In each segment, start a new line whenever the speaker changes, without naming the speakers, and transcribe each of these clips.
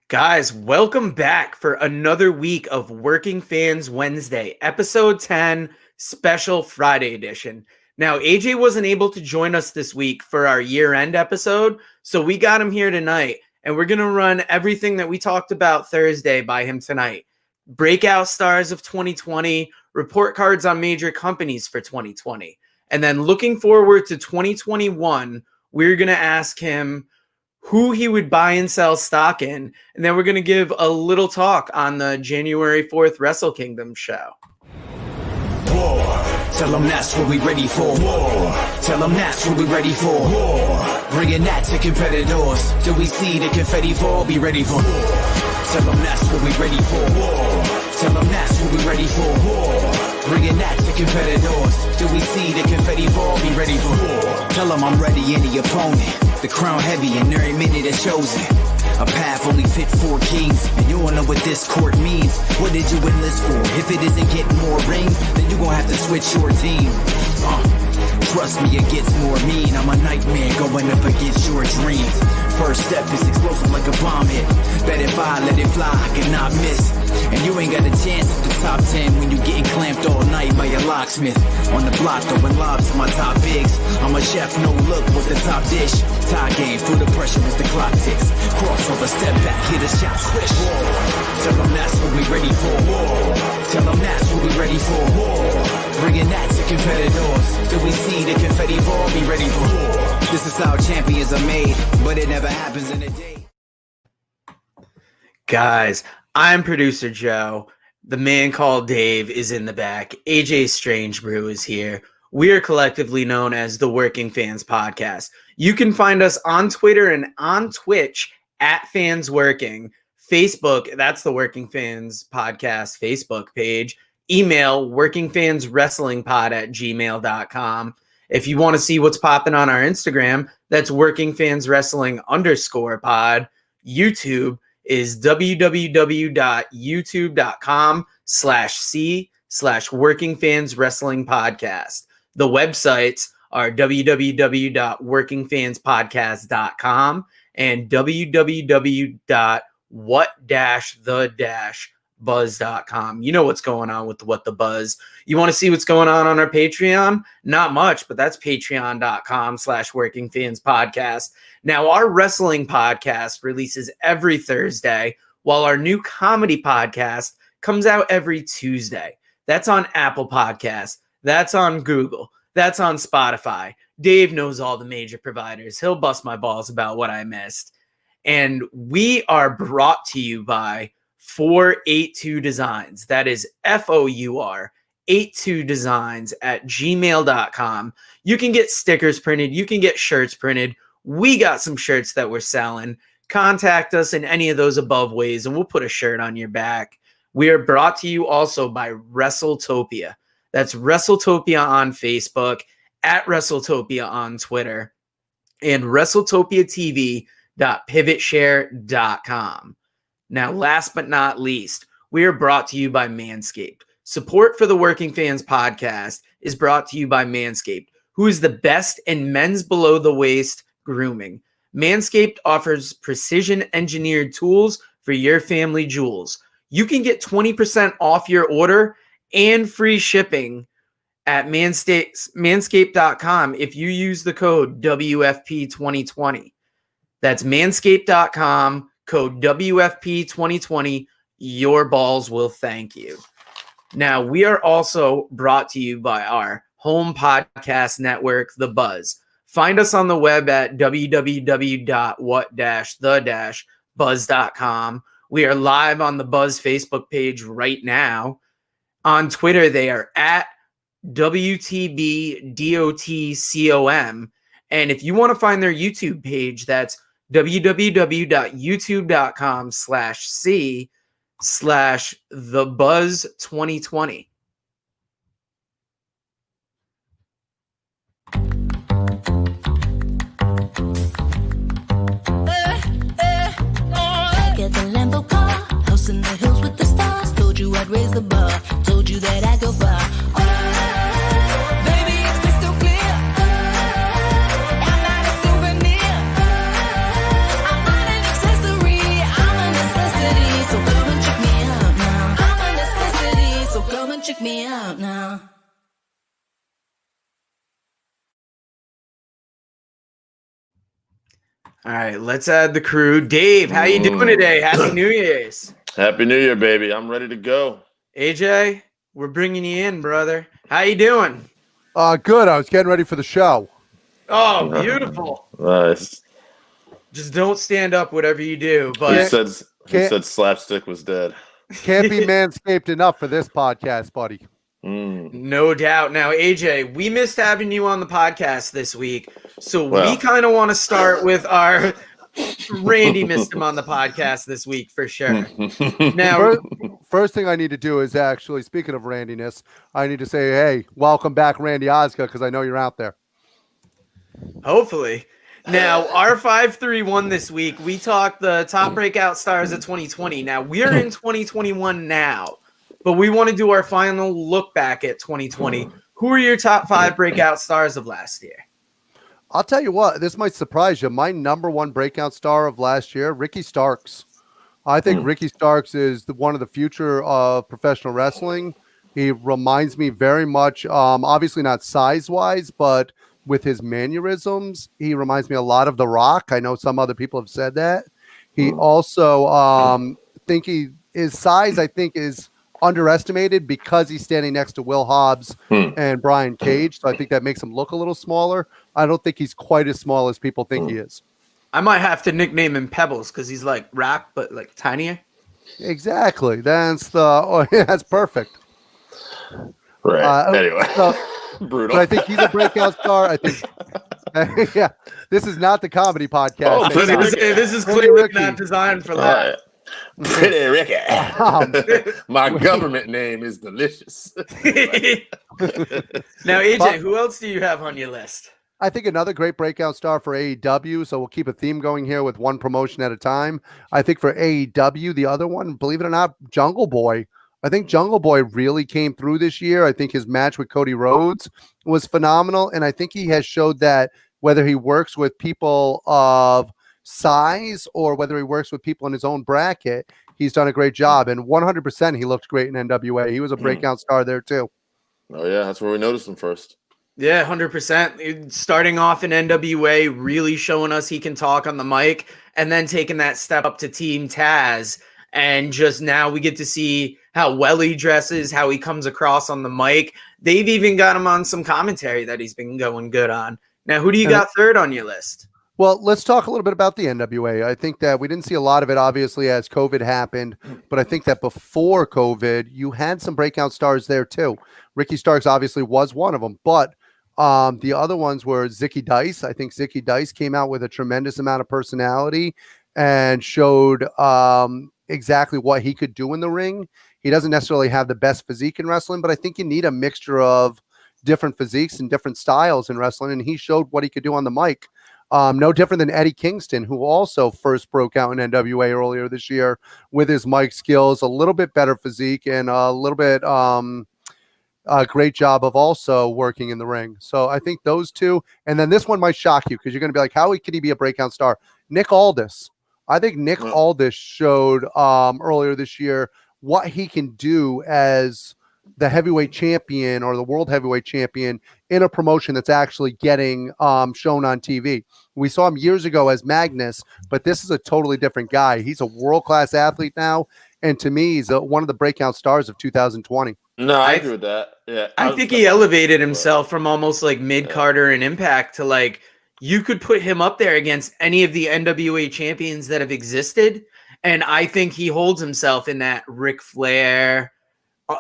Guys, welcome back for another week of Working Fans Wednesday, episode 10, special Friday edition. Now, AJ wasn't able to join us this week for our year-end episode, so we got him here tonight, and we're going to run everything that we talked about Thursday by him tonight. Breakout stars of 2020, report cards on major companies for 2020. And then looking forward to 2021, we're going to ask him who he would buy and sell stock in. And then we're going to give a little talk on the January 4th Wrestle Kingdom show.
War. Tell them that's what we ready for. War. Tell them that's what we ready for. War. Bringing that to competitors. Till we see the confetti fall, be ready for war. Tell them that's what we ready for. War. Tell them that's what we ready for. War. Bringing that to competitors. Till we see the confetti fall, be ready for war. Tell them I'm ready, any opponent. The crown heavy and every minute it shows it. A path only fit for kings, and you all know what this court means. What did you enlist for? If it isn't getting more rings, then you gon' have to switch your team. Trust me, it gets more mean. I'm a nightmare going up against your dreams. First step is explosive like a bomb hit. Bet if I let it fly, I cannot miss. And you ain't got a chance at the top 10 when you getting clamped all night by your locksmith. On the block throwing lobs to my top bigs. I'm a chef, no look, what's the top dish? Tie game, through the pressure as the clock ticks. Crossover, step back, hit a shot, swish. War. Tell them that's what we ready for. War. Tell them that's what we ready for. War. Bringing that to competitors. Till we see the confetti fall, be ready for war. This is how champions are made, but it never happens in a day.
Guys, I'm producer Joe. The man called Dave is in the back. AJ Strangebrew is here. We are collectively known as the Working Fans Podcast. You can find us on Twitter and on Twitch at Fans Working. Facebook, that's the Working Fans Podcast Facebook page. Email workingfanswrestlingpod@gmail.com. If you want to see what's popping on our Instagram, that's workingfanswrestling_pod. YouTube is www.youtube.com/c/workingfanswrestlingpodcast. The websites are www.workingfanspodcast.com and www.what-the-buzz.com. You know what's going on with What the Buzz. You want to see what's going on our Patreon? Not much, but that's patreon.com/workingfanspodcast. Now, our wrestling podcast releases every Thursday, while our new comedy podcast comes out every Tuesday. That's on Apple Podcasts. That's on Google. That's on Spotify. Dave knows all the major providers. He'll bust my balls about what I missed. And we are brought to you by 482 Designs. That is FOUR 82 Designs at gmail.com. You can get stickers printed. You can get shirts printed. We got some shirts that we're selling. Contact us in any of those above ways, and we'll put a shirt on your back. We are brought to you also by WrestleTopia. That's WrestleTopia on Facebook, at WrestleTopia on Twitter, and WrestleTopiaTV.pivotshare.com. Now, last but not least, we are brought to you by Manscaped. Support for the Working Fans Podcast is brought to you by Manscaped, who is the best in men's below-the-waist grooming. Manscaped offers precision-engineered tools for your family jewels. You can get 20% off your order and free shipping at manscaped.com if you use the code WFP2020. That's manscaped.com, code WFP2020. Your balls will thank you. Now, we are also brought to you by our home podcast network, The Buzz. Find us on the web at www.what-the-buzz.com. We are live on the Buzz Facebook page right now. On Twitter, they are at WTBDOTCOM. And if you want to find their YouTube page, that's www.youtube.com/c/thebuzz2020.
Get the Lambo car, house in the hills with the stars. Told you I'd raise the bar, told you that I'd go far. Baby, it's crystal clear. I'm not a souvenir. I'm not an accessory. I'm a necessity. check me out now.
All right, let's add the crew. Dave, how you doing today? Happy New Year's.
Happy New Year, baby. I'm ready to go.
AJ, we're bringing you in, brother. How you doing?
Good. I was getting ready for the show.
Oh, beautiful.
Nice.
Just don't stand up, whatever you do.
Who
But
said slapstick was dead?
Can't be manscaped enough for this podcast, buddy.
no doubt. Now, AJ, we missed having you on the podcast this week. So we
Well.
kind of want to start with our Randy missed him on the podcast this week for sure. Now,
First thing I need to do is actually, speaking of randiness, I need to say, hey, welcome back, Randy Ozga, because I know you're out there.
hopefully. Now, our 531 this week, we talked the top breakout stars of 2020. Now, we're in 2021 now, but we want to do our final look back at 2020. Who are your top 5 breakout stars of last year?
I'll tell you what, this might surprise you. My number one breakout star of last year, Ricky Starks. I think Ricky Starks is one of the future of professional wrestling. He reminds me very much, obviously not size-wise, but with his mannerisms, he reminds me a lot of The Rock. I know some other people have said that. He also his size, I think, is underestimated because he's standing next to Will Hobbs and Brian Cage. So I think that makes him look a little smaller. I don't think he's quite as small as people think he is.
I might have to nickname him Pebbles because he's like Rock, but like tinier.
Exactly. That's perfect.
Right. Anyway. Brutal.
But I think he's a breakout star. I think, yeah, this is not the comedy podcast.
Oh,
This is clearly not designed for that.
Pretty Ricky. My government name is delicious.
Now, AJ, who else do you have on your list?
I think another great breakout star for AEW, so we'll keep a theme going here with one promotion at a time. I think for AEW, the other one, believe it or not, Jungle Boy. I think Jungle Boy really came through this year. I think his match with Cody Rhodes was phenomenal, and I think he has showed that whether he works with people of size or whether he works with people in his own bracket, he's done a great job. And 100% he looked great in NWA. He was a breakout star there too.
Oh, yeah, that's where we noticed him first.
Yeah, 100%. Starting off in NWA, really showing us he can talk on the mic, and then taking that step up to Team Taz. And just now we get to see how well he dresses, how he comes across on the mic. They've even got him on some commentary that he's been going good on. Now, who do you got third on your list?
Well, let's talk a little bit about the NWA. I think that we didn't see a lot of it, obviously, as COVID happened. But I think that before COVID, you had some breakout stars there, too. Ricky Starks obviously was one of them. But the other ones were Zicky Dice. I think Zicky Dice came out with a tremendous amount of personality and showed exactly what he could do in the ring. He doesn't necessarily have the best physique in wrestling, but I think you need a mixture of different physiques and different styles in wrestling, and he showed what he could do on the mic. No different than Eddie Kingston, who also first broke out in NWA earlier this year with his mic skills, a little bit better physique, and a little bit a great job of also working in the ring. So I think those two, and then this one might shock you because you're going to be like, how could he be a breakout star? Nick Aldis. I think Nick Aldis showed earlier this year what he can do as the heavyweight champion or the world heavyweight champion in a promotion that's actually getting shown on TV. We saw him years ago as Magnus, but this is a totally different guy. He's a world-class athlete now, and to me, he's one of the breakout stars of 2020.
No, I agree with that. Yeah,
I think he elevated himself from almost like mid-Carter and Impact to like, you could put him up there against any of the NWA champions that have existed. And I think he holds himself in that Ric Flair,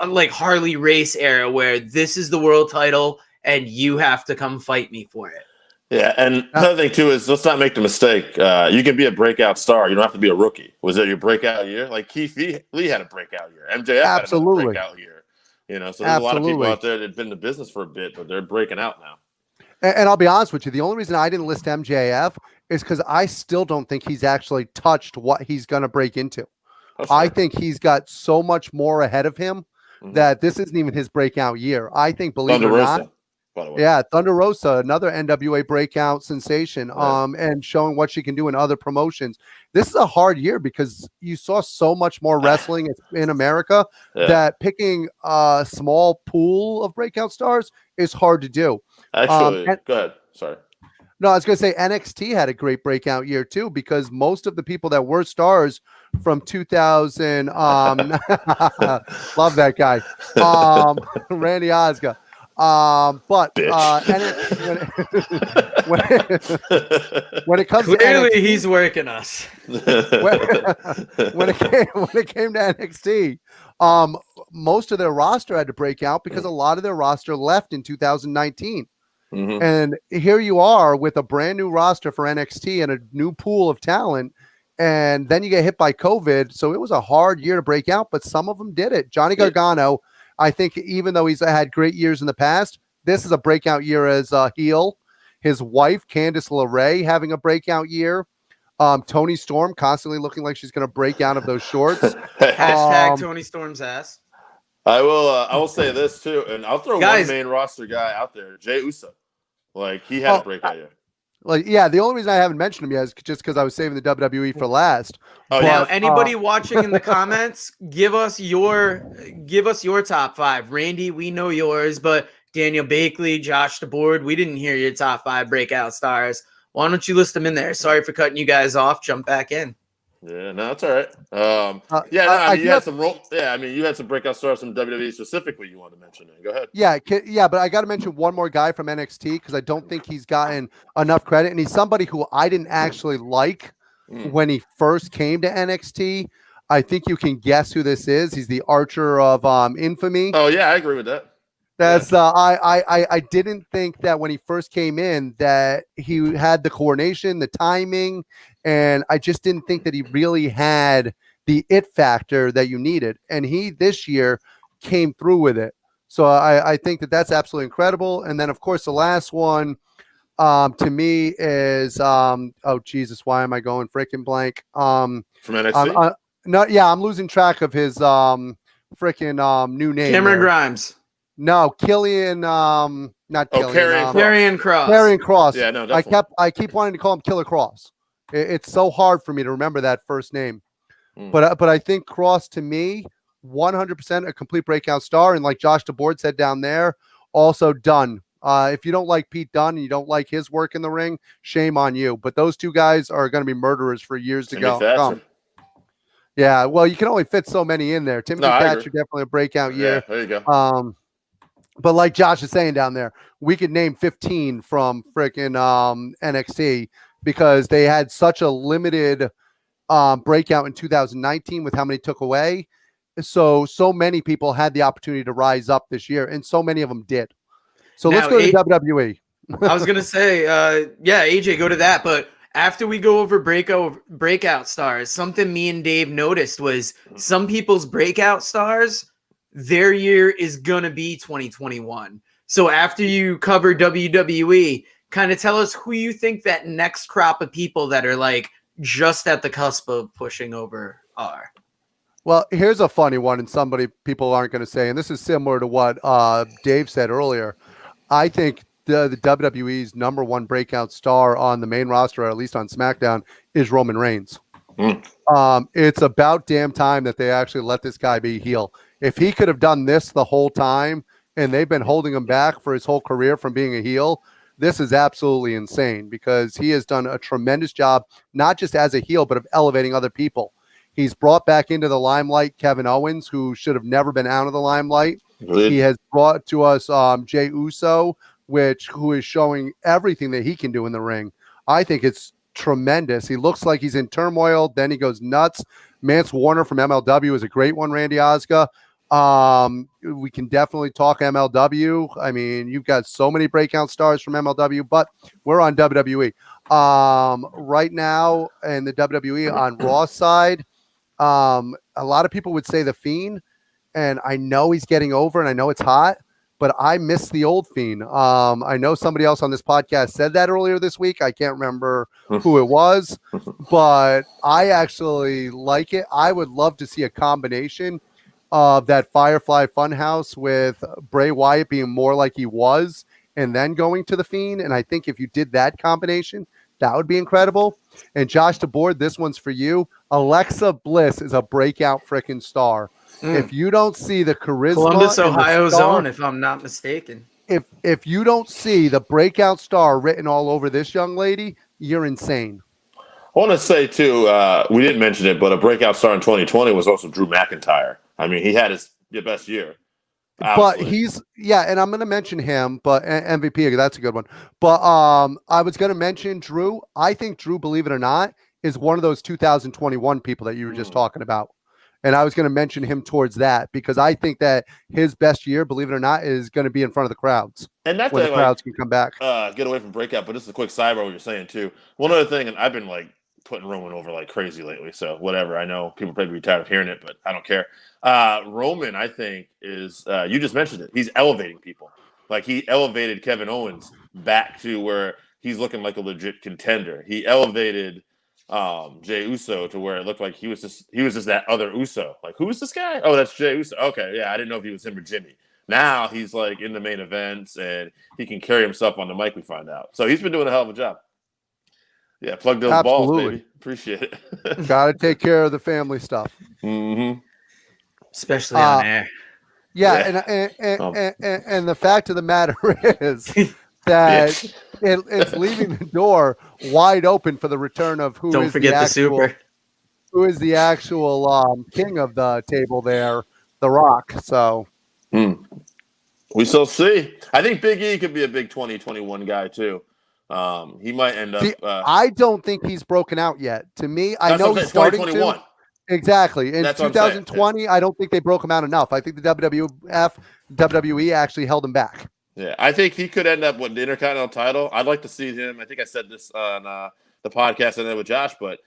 like Harley Race era where this is the world title and you have to come fight me for it.
Yeah, and another thing too is let's not make the mistake. You can be a breakout star. You don't have to be a rookie. Was it your breakout year? Like Keith Lee had a breakout year. MJF had a breakout year. You know, so there's a lot of people out there that have been in the business for a bit, but they're breaking out now.
And I'll be honest with you, the only reason I didn't list MJF is because I still don't think he's actually touched what he's going to break into. I think he's got so much more ahead of him that this isn't even his breakout year. I think, believe it or not,
by the way.
Yeah, Thunder Rosa, another NWA breakout sensation, and showing what she can do in other promotions. This is a hard year because you saw so much more wrestling in America that picking a small pool of breakout stars is hard to do.
Actually, go ahead. Sorry.
No, I was going to say NXT had a great breakout year too, because most of the people that were stars from 2000, love that guy, Randy Osga. But when it comes
clearly
to NXT,
he's working us.
when it came to NXT, most of their roster had to break out because a lot of their roster left in 2019.
Mm-hmm.
And here you are with a brand new roster for NXT and a new pool of talent. And then you get hit by COVID. So it was a hard year to break out, but some of them did it. Johnny Gargano, I think, even though he's had great years in the past, this is a breakout year as a heel. His wife, Candice LeRae, having a breakout year. Toni Storm constantly looking like she's going to break out of those shorts.
Hashtag Toni Storm's ass.
I will say this too, and I'll throw one main roster guy out there, Jey Uso. Like, he had a breakout year.
The only reason I haven't mentioned him yet is just because I was saving the WWE for last.
Now, anybody watching in the comments, give us your top five. Randy, we know yours, but Daniel Bakley, Josh DeBoard, we didn't hear your top five breakout stars. Why don't you list them in there? Sorry for cutting you guys off. Jump back in.
Yeah, no, that's all right. You had some breakout stars from WWE specifically you wanted to mention. Go ahead.
Yeah, but I got to mention one more guy from NXT because I don't think he's gotten enough credit, and he's somebody who I didn't actually like when he first came to NXT. I think you can guess who this is. He's the Archer of Infamy.
Oh yeah, I agree with that.
That's I didn't think that when he first came in that he had the coordination, the timing, and I just didn't think that he really had the it factor that you needed. And he this year came through with it. So I think that that's absolutely incredible. And then of course the last one to me is oh Jesus, why am I going freaking blank?
From NXT.
I'm losing track of his freaking new name.
Cameron Grimes.
No, Killian, not Killian.
Karrion Kross.
Karrion Kross.
Yeah, no, definitely.
I keep wanting to call him Killer Kross. It's so hard for me to remember that first name. But I think Kross, to me, 100% a complete breakout star. And like Josh DeBoard said down there, also Dunn. If you don't like Pete Dunne and you don't like his work in the ring, shame on you. But those two guys are going to be murderers for years to go. Yeah, well, you can only fit so many in there. Timothy Thatcher, definitely a breakout year.
Yeah, there you go.
But like Josh is saying down there, we could name 15 from freaking NXT because they had such a limited breakout in 2019 with how many took away. So many people had the opportunity to rise up this year, and so many of them did. So let's go to WWE.
I was going to say, AJ, go to that. But after we go over breakout stars, something me and Dave noticed was some people's breakout stars, their year is going to be 2021. So after you cover WWE, kind of tell us who you think that next crop of people that are like just at the cusp of pushing over are.
Well, here's a funny one, and people aren't going to say, and this is similar to what Dave said earlier. I think the WWE's number one breakout star on the main roster, or at least on SmackDown, is Roman Reigns. It's about damn time that they actually let this guy be heel. If he could have done this the whole time, and they've been holding him back for his whole career from being a heel, this is absolutely insane because he has done a tremendous job, not just as a heel, but of elevating other people. He's brought back into the limelight Kevin Owens, who should have never been out of the limelight. Really? He has brought to us Jey Uso, who is showing everything that he can do in the ring. I think it's tremendous. He looks like he's in turmoil. Then he goes nuts. Mance Warner from MLW is a great one, Randy Osga. We can definitely talk MLW. I mean, you've got so many breakout stars from MLW, but we're on WWE. Right now in the WWE on Raw side, a lot of people would say The Fiend, and I know he's getting over and I know it's hot, but I miss the old Fiend. I know somebody else on this podcast said that earlier this week. I can't remember who it was, but I actually like it. I would love to see a combination of that Firefly Funhouse with Bray Wyatt being more like he was and then going to the Fiend. And I think if you did that combination, that would be incredible. And Josh DeBoard, this one's for you. Alexa Bliss is a breakout freaking star. If you don't see the charisma,
Columbus, Ohio
star,
zone, if I'm not mistaken.
If you don't see the breakout star written all over this young lady, you're insane.
I want to say, too, we didn't mention it, but a breakout star in 2020 was also Drew McIntyre. I mean, he had his best year. Absolutely.
But and I'm going to mention him, but MVP, that's a good one. But I was going to mention Drew. I think Drew, believe it or not, is one of those 2021 people that you were just talking about. And I was going to mention him towards that because I think that his best year, believe it or not, is going to be in front of the crowds.
And that's
when the crowds can come back.
Get away from breakout, but this is a quick sidebar what you're saying, too. One other thing, and I've been putting Roman over like crazy lately, so whatever. I know people probably be tired of hearing it, but I don't care. Roman, I think, is you just mentioned it. He's elevating people. Like he elevated Kevin Owens back to where he's looking like a legit contender. He elevated Jey Uso to where it looked like he was just that other Uso. Like, who is this guy? Oh, that's Jey Uso. Okay, yeah, I didn't know if he was him or Jimmy. Now he's like in the main events and he can carry himself on the mic. We find out, so he's been doing a hell of a job. Yeah, plug those balls, baby. Appreciate it.
Got to take care of the family stuff.
Mm-hmm.
Especially on air.
Yeah. And the fact of the matter is that it's leaving the door wide open for the return of who is the actual king of the table there, The Rock. So
we shall see. I think Big E could be a big 2021 guy too. He might end up.
I don't think he's broken out yet. To me, I know he's starting to. Exactly. In 2020, I don't think they broke him out enough. I think the WWE actually held him back.
Yeah, I think he could end up with the Intercontinental title. I'd like to see him. I think I said this on the podcast I did with Josh, but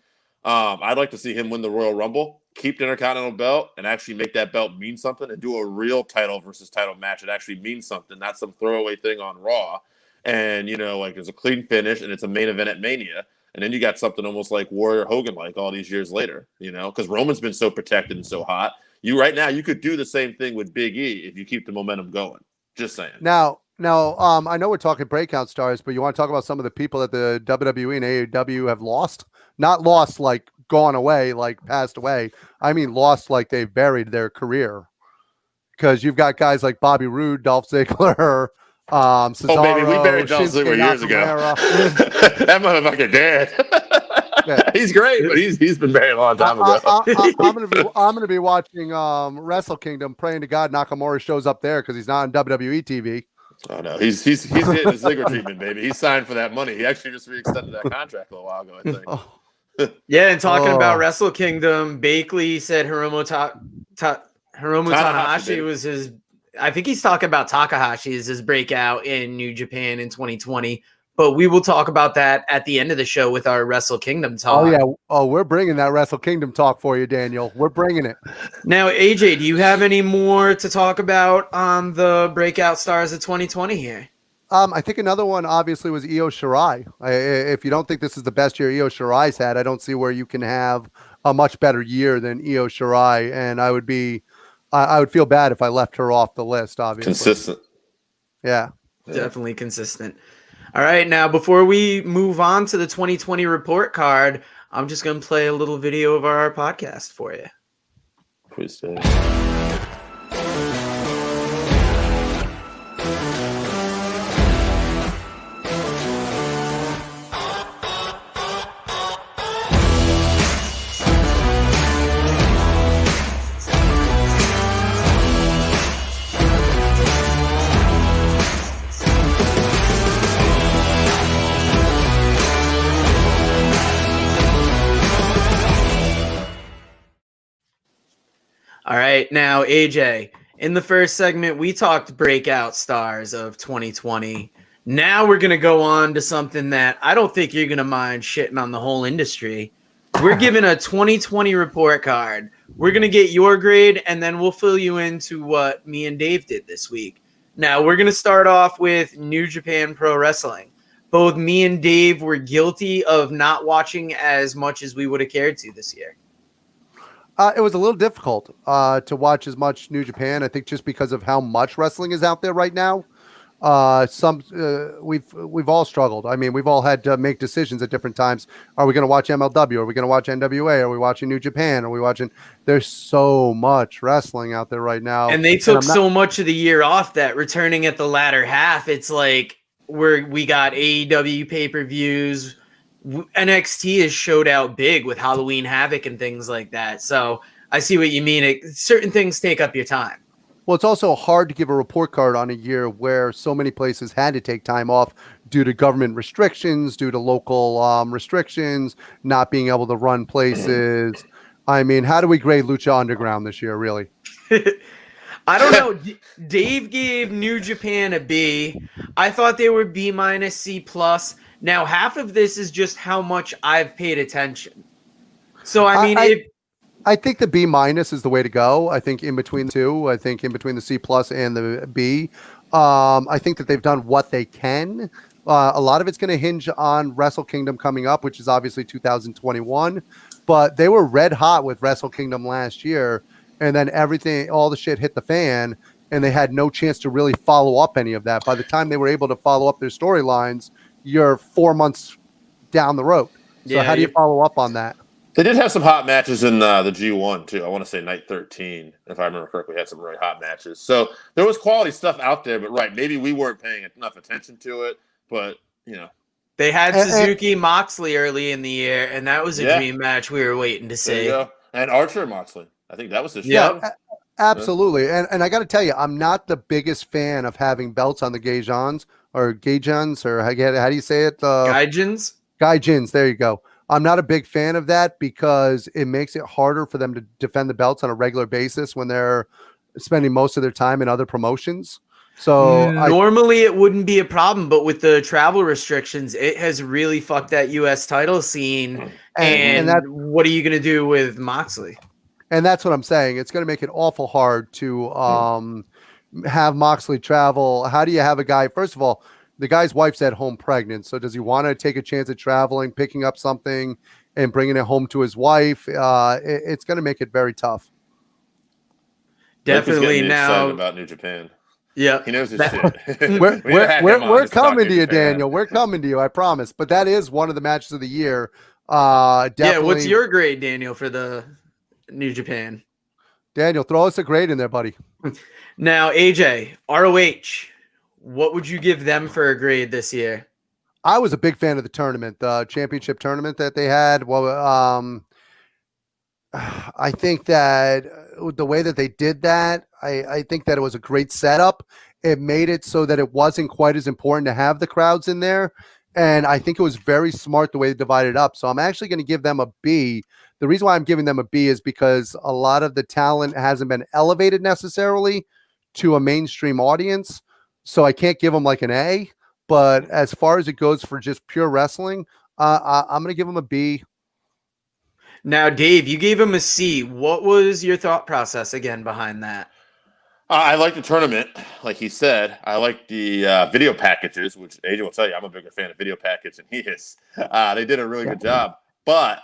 I'd like to see him win the Royal Rumble, keep the Intercontinental belt, and actually make that belt mean something and do a real title versus title match that actually means something, not some throwaway thing on Raw. And, there's a clean finish and it's a main event at Mania. And then you got something almost like Warrior Hogan, like all these years later, because Roman's been so protected and so hot. Right now, you could do the same thing with Big E if you keep the momentum going. Just saying.
Now, I know we're talking breakout stars, but you want to talk about some of the people that the WWE and AEW have lost? Not lost like gone away, like passed away. I mean, lost like they've buried their career. Because you've got guys like Bobby Roode, Dolph Ziggler, Cesaro,
baby, we buried Dolph Ziggler years ago. That motherfucker dead. Yeah. He's great, but he's been buried a long time ago.
I'm gonna be watching Wrestle Kingdom, praying to God Nakamura shows up there because he's not on WWE TV.
Oh no, he's getting the Ziggler treatment, baby. He signed for that money. He actually just re-extended that contract a little while ago, I think.
Yeah, and talking about Wrestle Kingdom, Bakley said Hiromu Tanahashi was his. I think he's talking about Takahashi as his breakout in New Japan in 2020. But we will talk about that at the end of the show with our Wrestle Kingdom talk.
Oh, yeah. Oh, we're bringing that Wrestle Kingdom talk for you, Daniel. We're bringing it.
Now, AJ, do you have any more to talk about on the breakout stars of 2020 here?
I think another one, obviously, was Io Shirai. If you don't think this is the best year Io Shirai's had, I don't see where you can have a much better year than Io Shirai. And I would feel bad if I left her off the list, obviously.
Consistent.
Yeah.
Definitely consistent. All right, now before we move on to the 2020 report card, I'm just going to play a little video of our podcast for you.
Please do.
All right, now AJ, in the first segment, we talked breakout stars of 2020. Now we're going to go on to something that I don't think you're going to mind shitting on the whole industry. We're giving a 2020 report card. We're going to get your grade, and then we'll fill you into what me and Dave did this week. Now, we're going to start off with New Japan Pro Wrestling. Both me and Dave were guilty of not watching as much as we would have cared to this year.
It was a little difficult to watch as much New Japan. I think just because of how much wrestling is out there right now. We've all struggled. I mean, we've all had to make decisions at different times. Are we going to watch MLW? Are we going to watch NWA? Are we watching New Japan? Are we watching? There's so much wrestling out there right now,
and they took so much of the year off that returning at the latter half, it's like we got AEW pay-per-views. NXT has showed out big with Halloween Havoc and things like that. So I see what you mean. Certain things take up your time.
Well, it's also hard to give a report card on a year where so many places had to take time off due to government restrictions, due to local restrictions, not being able to run places. I mean, how do we grade Lucha Underground this year, really?
I don't know. Dave gave New Japan a B. I thought they were B minus C plus. Now, half of this is just how much I've paid attention. So, I mean,
I think the B minus is the way to go. I think in between the two, I think in between the C plus and the B, I think that they've done what they can. A lot of it's going to hinge on Wrestle Kingdom coming up, which is obviously 2021. But they were red hot with Wrestle Kingdom last year, and then all the shit hit the fan, and they had no chance to really follow up any of that. By the time they were able to follow up their storylines, you're 4 months down the road. So how do you follow up on that?
They did have some hot matches in the G1 too. I want to say night 13, if I remember correctly, had some really hot matches. So there was quality stuff out there, but right, maybe we weren't paying enough attention to it. But
they had Suzuki Moxley early in the year, and that was a dream match we were waiting to see.
There you go. And Archer Moxley, I think that was his
show. Yeah, absolutely. And I got to tell you, I'm not the biggest fan of having belts on the Gaijins, or how do you say it? Gaijins. There you go. I'm not a big fan of that because it makes it harder for them to defend the belts on a regular basis when they're spending most of their time in other promotions. So
normally it wouldn't be a problem, but with the travel restrictions, it has really fucked that U.S. title scene. And what are you going to do with Moxley?
And that's what I'm saying. It's going to make it awful hard to have Moxley travel. How do you have a guy? First of all, the guy's wife's at home pregnant. So does he want to take a chance at traveling, picking up something and bringing it home to his wife? It's going to make it very tough.
Definitely now
about New Japan.
Yeah.
He knows his shit.
We're coming to you, Daniel. We're coming to you, I promise. But that is one of the matches of the year. Definitely.
Yeah, what's your grade, Daniel, for the New Japan?
Daniel, throw us a grade in there, buddy.
Now, AJ, ROH. What would you give them for a grade this year?
I was a big fan of the tournament, the championship tournament that they had. Well, I think that the way that they did that, I think that it was a great setup. It made it so that it wasn't quite as important to have the crowds in there. And I think it was very smart the way they divided up. So I'm actually going to give them a B. The reason why I'm giving them a B is because a lot of the talent hasn't been elevated necessarily to a mainstream audience. So I can't give them like an A, but as far as it goes for just pure wrestling, I'm going to give them a B.
Now, Dave, you gave him a C. What was your thought process again behind that?
I like the tournament, like he said. I like the video packages, which AJ will tell you I'm a bigger fan of video package than he is. They did a really good job, but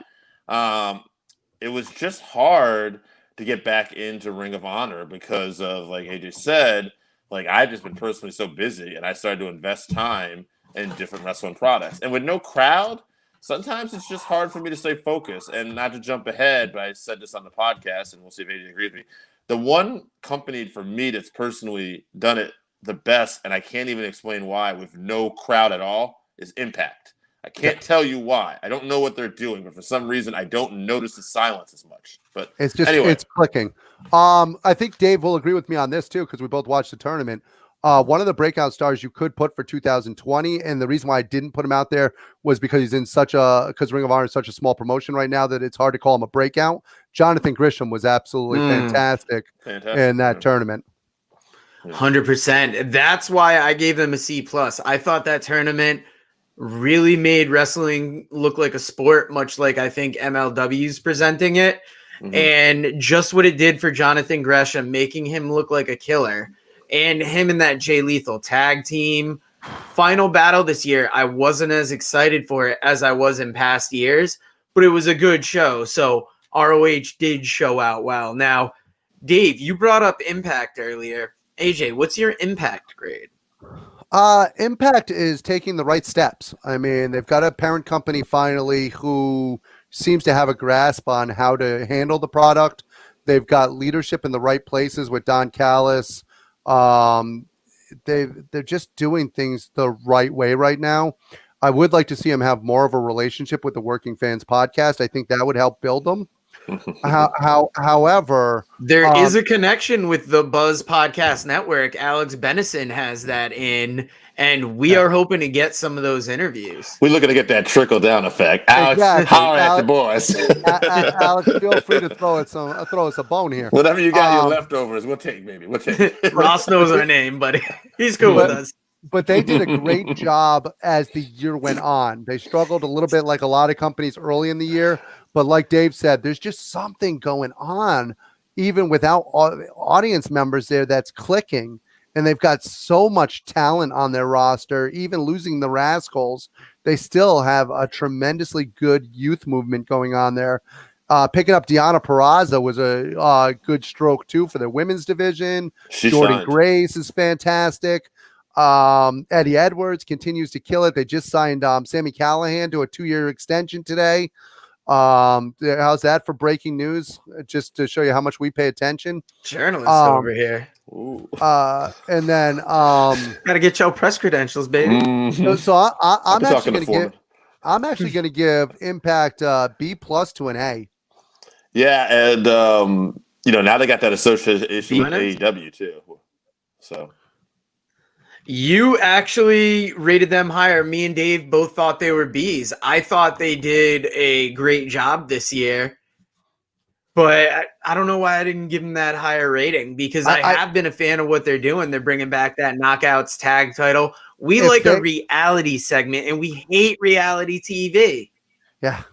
it was just hard to get back into Ring of Honor because of, like AJ said, like I've just been personally so busy, and I started to invest time in different wrestling products. And with no crowd, sometimes it's just hard for me to stay focused. And not to jump ahead, but I said this on the podcast, and we'll see if AJ agrees with me. The one company for me that's personally done it the best, and I can't even explain why, with no crowd at all, is Impact. I can't tell you why. I don't know what they're doing, but for some reason, I don't notice the silence as much. But
it's just
anyway.
It's clicking. I think Dave will agree with me on this too because we both watched the tournament. One of the breakout stars you could put for 2020, and the reason why I didn't put him out there was because he's in because Ring of Honor is such a small promotion right now that it's hard to call him a breakout. Jonathan Gresham was absolutely fantastic in that tournament.
100%. That's why I gave them a C plus. I thought that tournament really made wrestling look like a sport, much like I think MLW's presenting it. Mm-hmm. And just what it did for Jonathan Gresham, making him look like a killer. And him and that Jay Lethal tag team. Final battle this year, I wasn't as excited for it as I was in past years, but it was a good show. So ROH did show out well. Now, Dave, you brought up Impact earlier. AJ, what's your Impact grade?
Impact is taking the right steps. I mean, they've got a parent company finally who seems to have a grasp on how to handle the product. They've got leadership in the right places with Don Callis. They're just doing things the right way right now. I would like to see them have more of a relationship with the Working Fans podcast. I think that would help build them. However,
there is a connection with the Buzz Podcast Network. Alex Benison has that in, and we are hoping to get some of those interviews.
We're looking to get that trickle down effect. Alex, holler at the boys.
Alex, feel free to throw us a bone here.
Whatever you got, your leftovers, we'll take.
Ross knows our name, but he's cool with us.
But they did a great job as the year went on. They struggled a little bit like a lot of companies early in the year. But like Dave said, there's just something going on, even without audience members there, that's clicking. And they've got so much talent on their roster. Even losing the Rascals, they still have a tremendously good youth movement going on there. Picking up Deonna Purrazzo was a good stroke, too, for the women's division. Jordan Grace is fantastic. Eddie Edwards continues to kill it. They just signed Sami Callihan to a 2-year extension today. How's that for breaking news? Just to show you how much we pay attention.
Journalists over here.
And then
gotta get your press credentials, baby.
So I'm actually going to give Impact B+ to an A.
Yeah, and now they got that association with AEW too. So
you actually rated them higher. Me and Dave both thought they were Bs. I thought they did a great job this year, but I don't know why I didn't give them that higher rating, because I have been a fan of what they're doing. They're bringing back that Knockouts tag title. We like a reality segment, and we hate reality TV.
Yeah.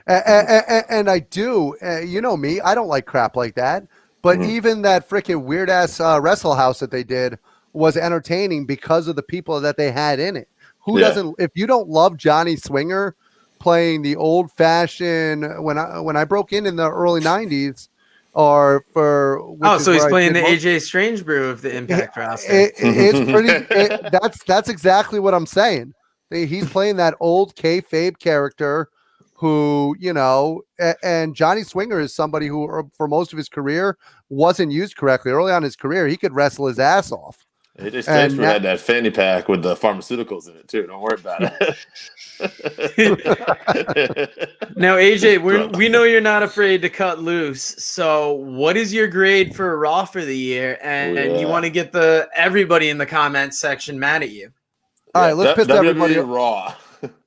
And I do. You know me. I don't like crap like that. But even that freaking weird-ass Wrestle House that they did was entertaining because of the people that they had in it. Who doesn't? If you don't love Johnny Swinger playing the old-fashioned, when I broke in the early 90s, or for
so he's playing the AJ Strangebrew of the Impact roster.
It's pretty. That's exactly what I'm saying. He's playing that old kayfabe character who, and Johnny Swinger is somebody who, for most of his career, wasn't used correctly. Early on in his career, he could wrestle his ass off.
AJ Strangebrew had that fanny pack with the pharmaceuticals in it too. Don't worry about
it. Now, AJ, we know you're not afraid to cut loose. So, what is your grade for Raw for the year? And you want to get everybody in the comments section mad at you.
All right, let's piss everybody
Raw.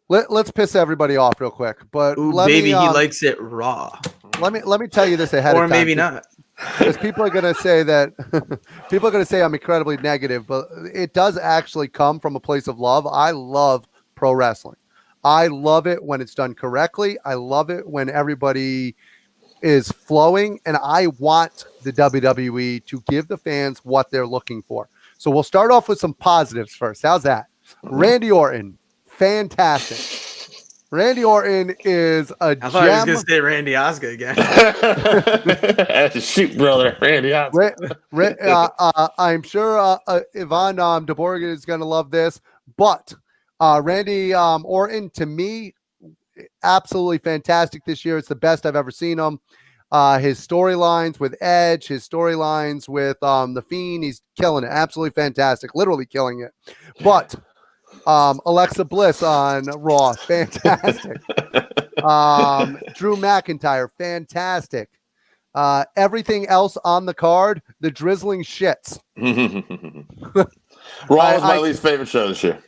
Let's piss everybody off real quick. But
he likes it raw.
Let me tell you this ahead of time.
Or maybe not.
Because people are going to say I'm incredibly negative, but it does actually come from a place of love. I love pro wrestling. I love it when it's done correctly. I love it when everybody is flowing, and I want the WWE to give the fans what they're looking for. So we'll start off with some positives first. How's that? Randy Orton, fantastic. Randy Orton is a gem.
I thought he was going to say Randy Osgood again.
That's a shoot, brother. Randy Osgood.
I'm sure Yvonne DeBorg is going to love this. But Randy Orton, to me, absolutely fantastic this year. It's the best I've ever seen him. His storylines with Edge, his storylines with The Fiend, he's killing it. Absolutely fantastic. Literally killing it. But Alexa Bliss on Raw, fantastic. Drew McIntyre, fantastic. Everything else on the card, the drizzling shits.
Raw was my least favorite show this year.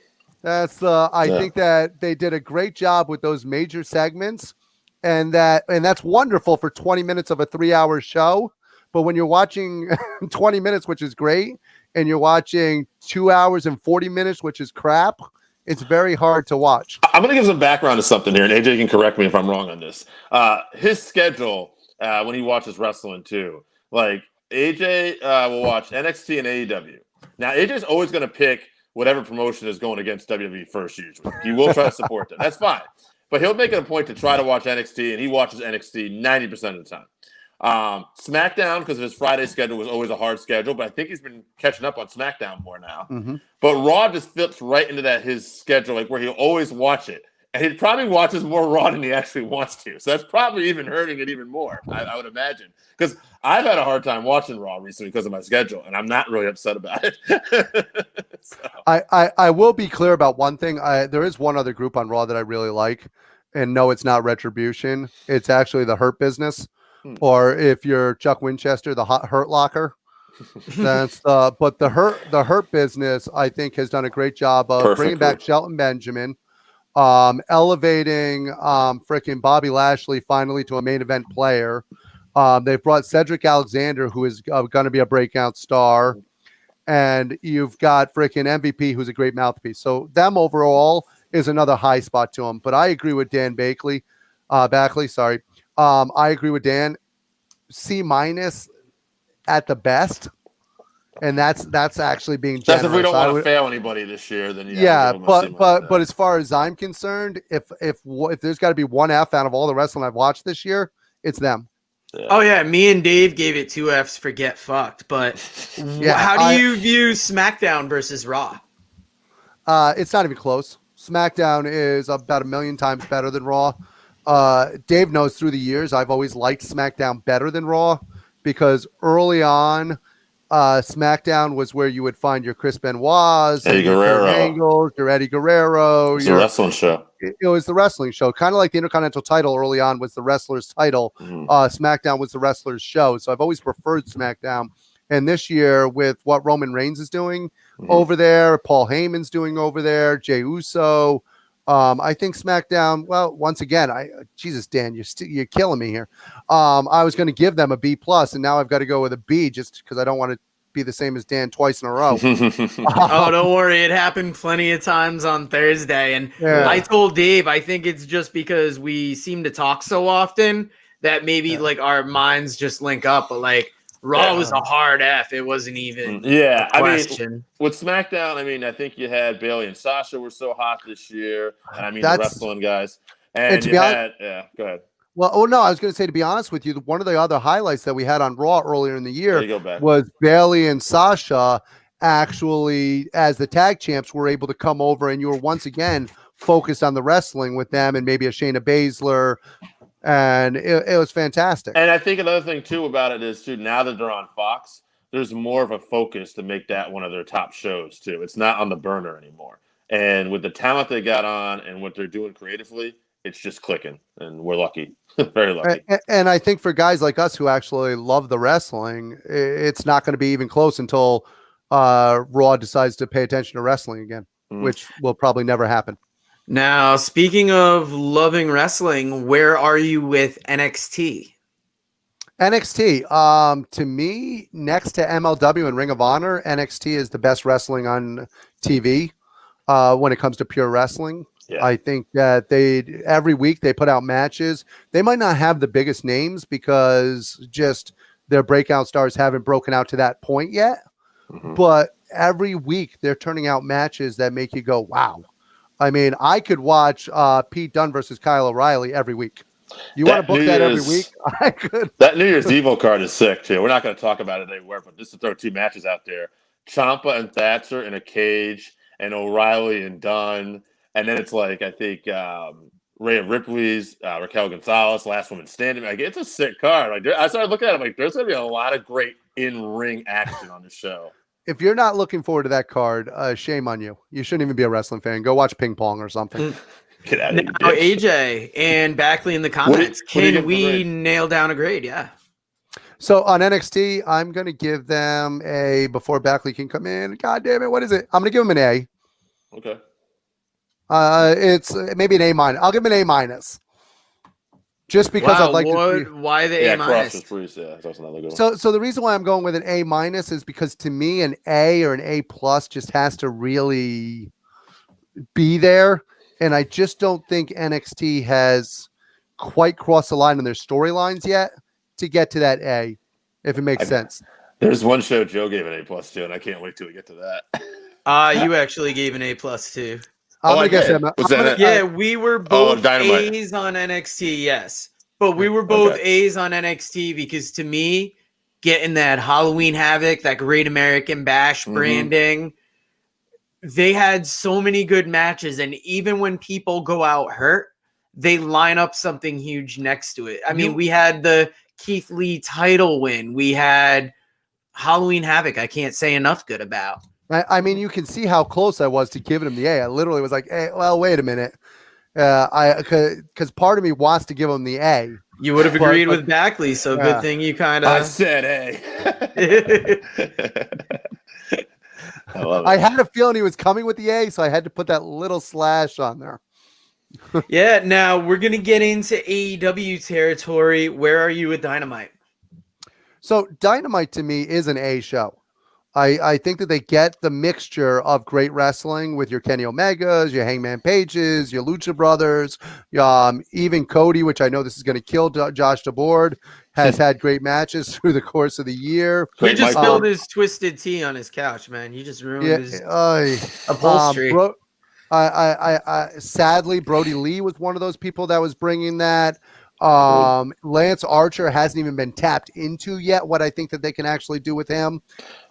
I think that they did a great job with those major segments, and that's wonderful for 20 minutes of a 3-hour show. But when you're watching 20 minutes, which is great, and you're watching 2 hours and 40 minutes, which is crap, it's very hard to watch.
I'm going to give some background to something here, and AJ can correct me if I'm wrong on this. His schedule, when he watches wrestling too, like AJ will watch NXT and AEW. Now, AJ's always going to pick whatever promotion is going against WWE first, usually. He will try to support them. That's fine. But he'll make it a point to try to watch NXT, and he watches NXT 90% of the time. SmackDown, because his Friday schedule was always a hard schedule, but I think he's been catching up on SmackDown more now.
Mm-hmm.
But Raw just fits right into his schedule, like where he'll always watch it. And he probably watches more Raw than he actually wants to. So that's probably even hurting it even more, I would imagine. Because I've had a hard time watching Raw recently because of my schedule, and I'm not really upset about it. So.
I will be clear about one thing. There is one other group on Raw that I really like, and no, it's not Retribution. It's actually the Hurt Business, or if you're Chuck Winchester, the Hurt Locker. But the Hurt Business, I think, has done a great job of bringing back Shelton Benjamin. Elevating freaking Bobby Lashley finally to a main event player. They've brought Cedric Alexander, who is going to be a breakout star, and you've got freaking MVP, who's a great mouthpiece. So them overall is another high spot to them. But I agree with Dan Backley. Sorry. I agree with Dan. C- at the best. And that's actually being generous.
That's if we don't want to fail anybody this year, then
but as far as I'm concerned, if there's got to be one F out of all the wrestling I've watched this year, it's them.
Yeah. Oh yeah, me and Dave gave it 2 Fs for get fucked. But how do you view SmackDown versus Raw?
It's not even close. SmackDown is about 1,000,000 times better than Raw. Dave knows through the years I've always liked SmackDown better than Raw because early on, SmackDown was where you would find your Chris Benoit's,
Eddie Guerrero,
Angles, your Eddie Guerrero.
It's a wrestling show.
It was the wrestling show, kind of like the Intercontinental title early on was the wrestler's title. SmackDown was the wrestler's show. So I've always preferred SmackDown. And this year, with what Roman Reigns is doing over there, Paul Heyman's doing over there, Jey Uso. I think SmackDown. Well, once again, Jesus, Dan, you're killing me here. I was going to give them a B+, and now I've got to go with a B just because I don't want to be the same as Dan twice in a row.
Oh, don't worry, it happened plenty of times on Thursday, and I told Dave I think it's just because we seem to talk so often that maybe like our minds just link up, but like. Raw was a hard F. It wasn't even a question.
I mean, with SmackDown, I think you had Bayley and Sasha were so hot this year. And the wrestling guys. And you had, go ahead.
Well, no, I was going to say, to be honest with you, one of the other highlights that we had on Raw earlier in the year was Bayley and Sasha actually, as the tag champs, were able to come over and you were once again focused on the wrestling with them and maybe a Shayna Baszler. And it was fantastic.
And I think another thing too about it is now that they're on Fox, there's more of a focus to make that one of their top shows too. It's not on the burner anymore. And with the talent they got on and what they're doing creatively, it's just clicking. And we're lucky, very lucky.
And I think for guys like us who actually love the wrestling, it's not going to be even close until Raw decides to pay attention to wrestling again, which will probably never happen.
Now, speaking of loving wrestling, where are you with NXT?
NXT, to me, next to MLW and Ring of Honor, NXT is the best wrestling on TV when it comes to pure wrestling. Yeah. I think that every week they put out matches. They might not have the biggest names because just their breakout stars haven't broken out to that point yet. But every week they're turning out matches that make you go, wow. I could watch Pete Dunne versus Kyle O'Reilly every week. You want to book that every week? I could.
That New Year's Evil card is sick, too. We're not going to talk about it anywhere, but just to throw 2 matches out there. Ciampa and Thatcher in a cage, and O'Reilly and Dunne. And then it's like, I think, Rhea Ripley's, Raquel Gonzalez, Last Woman Standing. It's a sick card. I started looking at it, there's going to be a lot of great in-ring action on the show.
If you're not looking forward to that card, shame on you. You shouldn't even be a wrestling fan. Go watch ping pong or something.
Get out of here.
Now, AJ and Backley in the comments, can we nail down a grade? Yeah.
So on NXT, I'm going to give them a, before Backley can come in, God damn it, what is it? I'm going to give them an A.
Okay.
It's maybe an A-. I'll give them an A-. Just because I'd like to.
Why the A-?
That's another good
one. So the reason why I'm going with an A- is because to me an A or an A+ just has to really be there, and I just don't think NXT has quite crossed the line in their storylines yet to get to that A, if it makes sense.
There's one show Joe gave an A+ to, and I can't wait till we get to that.
You actually gave an A+ too.
I'm gonna guess that.
Yeah, we were both A's on NXT. Yes, But we were both A's on NXT because to me, getting that Halloween Havoc, that Great American Bash branding, they had so many good matches. And even when people go out hurt, they line up something huge next to it. I mean, we had the Keith Lee title win. We had Halloween Havoc. I can't say enough good about.
I mean, you can see how close I was to giving him the A. I literally was like, hey, well, wait a minute. Because part of me wants to give him the A.
You would have agreed with Backley, so good thing you kind of.
I said A. I love it.
I had a feeling he was coming with the A, so I had to put that little slash on there.
Yeah, now we're going to get into AEW territory. Where are you with Dynamite?
So Dynamite to me is an A show. I think that they get the mixture of great wrestling with your Kenny Omegas, your Hangman Pages, your Lucha Brothers, even Cody, which I know this is going to kill Josh DeBoard, has had great matches through the course of the year.
He just spilled his twisted tea on his couch, man. He just ruined his upholstery.
Sadly, Brody Lee was one of those people that was bringing that. Lance Archer hasn't even been tapped into yet what I think that they can actually do with him.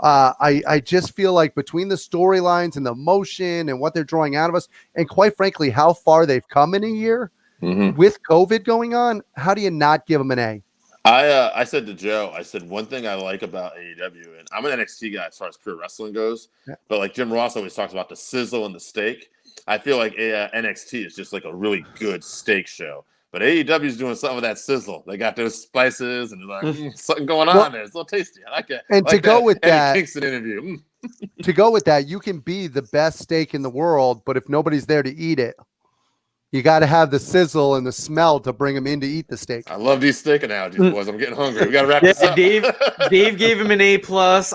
I just feel like between the storylines and the motion and what they're drawing out of us, and quite frankly, how far they've come in a year with COVID going on, how do you not give them an A?
I said to Joe, I said, one thing I like about AEW, and I'm an NXT guy as far as pure wrestling goes, but like Jim Ross always talks about the sizzle and the steak. I feel like NXT is just like a really good steak show. But AEW is doing some of that sizzle. They got those spices and like something going on there. It's a little tasty. I like it.
And
like
to go with that,
Kingston interview.
To go with that, you can be the best steak in the world, but if nobody's there to eat it, you got to have the sizzle and the smell to bring them in to eat the steak.
I love these steak analogies, boys. I'm getting hungry. We got to wrap this up.
Dave gave him an A+.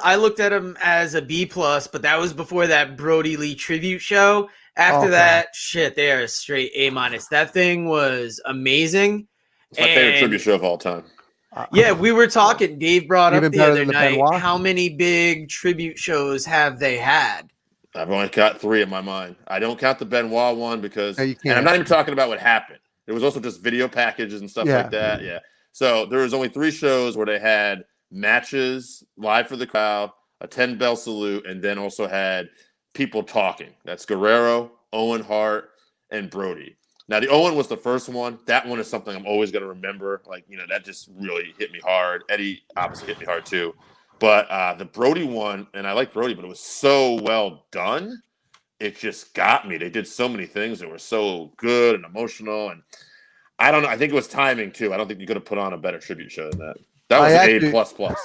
I looked at him as a B+, but that was before that Brody Lee tribute show. After that, shit, they are a straight A-. That thing was amazing.
It's my favorite tribute show of all time.
Yeah, we were talking. Dave brought up the other night, how many big tribute shows have they had?
I've only got 3 in my mind. I don't count the Benoit one because, and I'm not even talking about what happened. There was also just video packages and stuff like that. Yeah. So there was only 3 shows where they had matches live for the crowd, a 10-bell salute, and then also had people talking. That's Guerrero, Owen Hart, and Brody. Now, the Owen was the first one. That one is something I'm always going to remember. Like, you know, that just really hit me hard. Eddie obviously hit me hard too. But the Brody one, and I like Brody, but it was so well done. It just got me. They did so many things that were so good and emotional. And I don't know. I think it was timing too. I don't think you could have put on a better tribute show than that. That was an A++.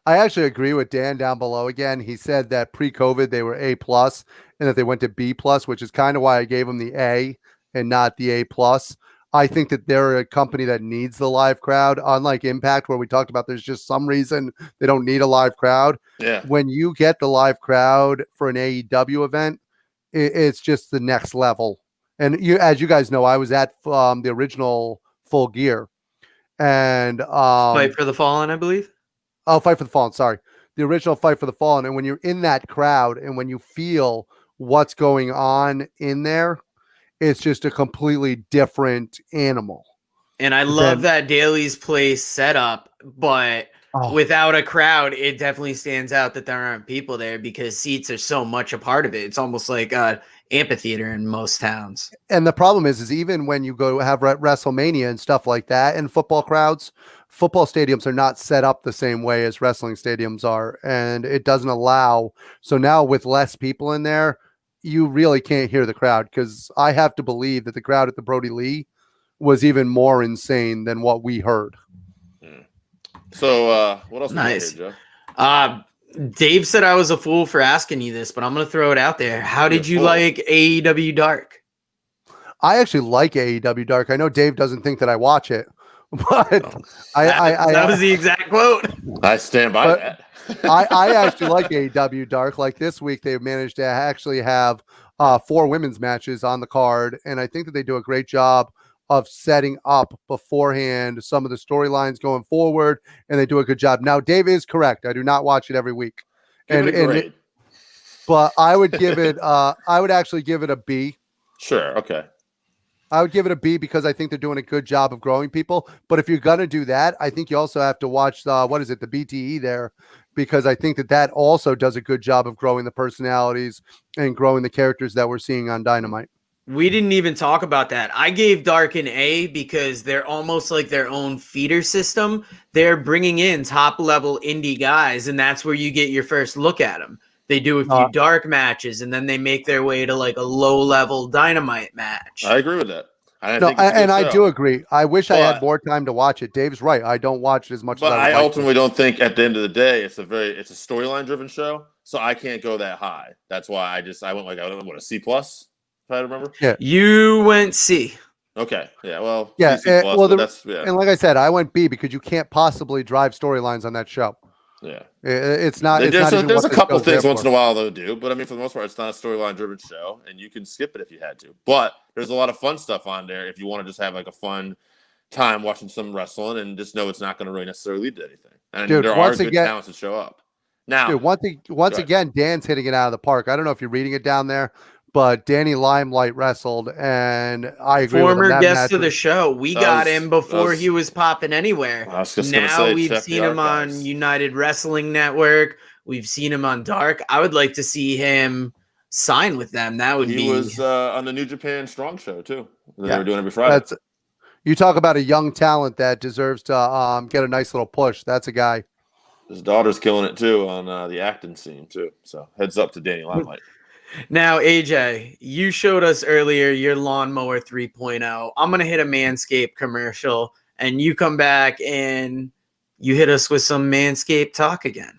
I actually agree with Dan down below. Again, he said that pre-COVID they were A+, and that they went to B+, which is kind of why I gave them the A and not the A+. I think that they're a company that needs the live crowd, unlike Impact, where we talked about there's just some reason they don't need a live crowd.
Yeah.
When you get the live crowd for an AEW event, it's just the next level. And as you guys know, I was at the original Full Gear. And
Fight for the Fallen, I believe.
Oh, Fight for the Fallen. Sorry. The original Fight for the Fallen. And when you're in that crowd and when you feel what's going on in there, it's just a completely different animal.
And I love that Daly's Place setup, but without a crowd, it definitely stands out that there aren't people there because seats are so much a part of it. It's almost like an amphitheater in most towns.
And the problem is even when you go have WrestleMania and stuff like that and football crowds, football stadiums are not set up the same way as wrestling stadiums are. And it doesn't allow. So now with less people in there, you really can't hear the crowd, because I have to believe that the crowd at the Brody Lee was even more insane than what we heard.
So what else? Nice. Here,
Joe? Dave said I was a fool for asking you this, but I'm going to throw it out there. How did you like AEW Dark?
I actually like AEW Dark. I know Dave doesn't think that I watch it, but
that was the exact quote.
I stand by that.
I actually like AEW Dark. Like this week, they've managed to actually have 4 women's matches on the card, and I think that they do a great job of setting up beforehand some of the storylines going forward, and they do a good job. Now, Dave is correct. I do not watch it every week, but I would give it. I would actually give it a B.
Sure. Okay.
I would give it a B because I think they're doing a good job of growing people. But if you're gonna do that, I think you also have to watch the BTE there, because I think that also does a good job of growing the personalities and growing the characters that we're seeing on Dynamite.
We didn't even talk about that. I gave Dark an A because they're almost like their own feeder system. They're bringing in top level indie guys, and that's where you get your first look at them. They do a few dark matches, and then they make their way to like a low-level Dynamite match.
I agree with that.
I do agree. I wish I had more time to watch it. Dave's right. I don't watch it as much.
But I ultimately don't think at the end of the day it's a storyline driven show, so I can't go that high. That's why I went like a C plus, if I remember.
Yeah,
you went C.
Okay. Yeah. Well.
Yeah.
C plus,
and like I said, I went B because you can't possibly drive storylines on that show.
Yeah,
it's not.
There's a couple things once in a while they'll do, but I mean, for the most part, it's not a storyline-driven show, and you can skip it if you had to. But there's a lot of fun stuff on there if you want to just have like a fun time watching some wrestling and just know it's not going to really necessarily lead to anything. And there are good talents that show up. Now,
once again, Dan's hitting it out of the park. I don't know if you're reading it down there, but Danny Limelight wrestled, and I agree.
Former guest of the show. We got him before he was popping anywhere. Now we've seen him on United Wrestling Network. We've seen him on Dark. I would like to see him sign with them. He
was on the New Japan Strong show too. They were doing every Friday.
You talk about a young talent that deserves to get a nice little push. That's a guy.
His daughter's killing it too on the acting scene too. So heads up to Danny Limelight.
Now, AJ, you showed us earlier your Lawnmower 3.0. I'm going to hit a Manscaped commercial, and you come back and you hit us with some Manscaped talk again.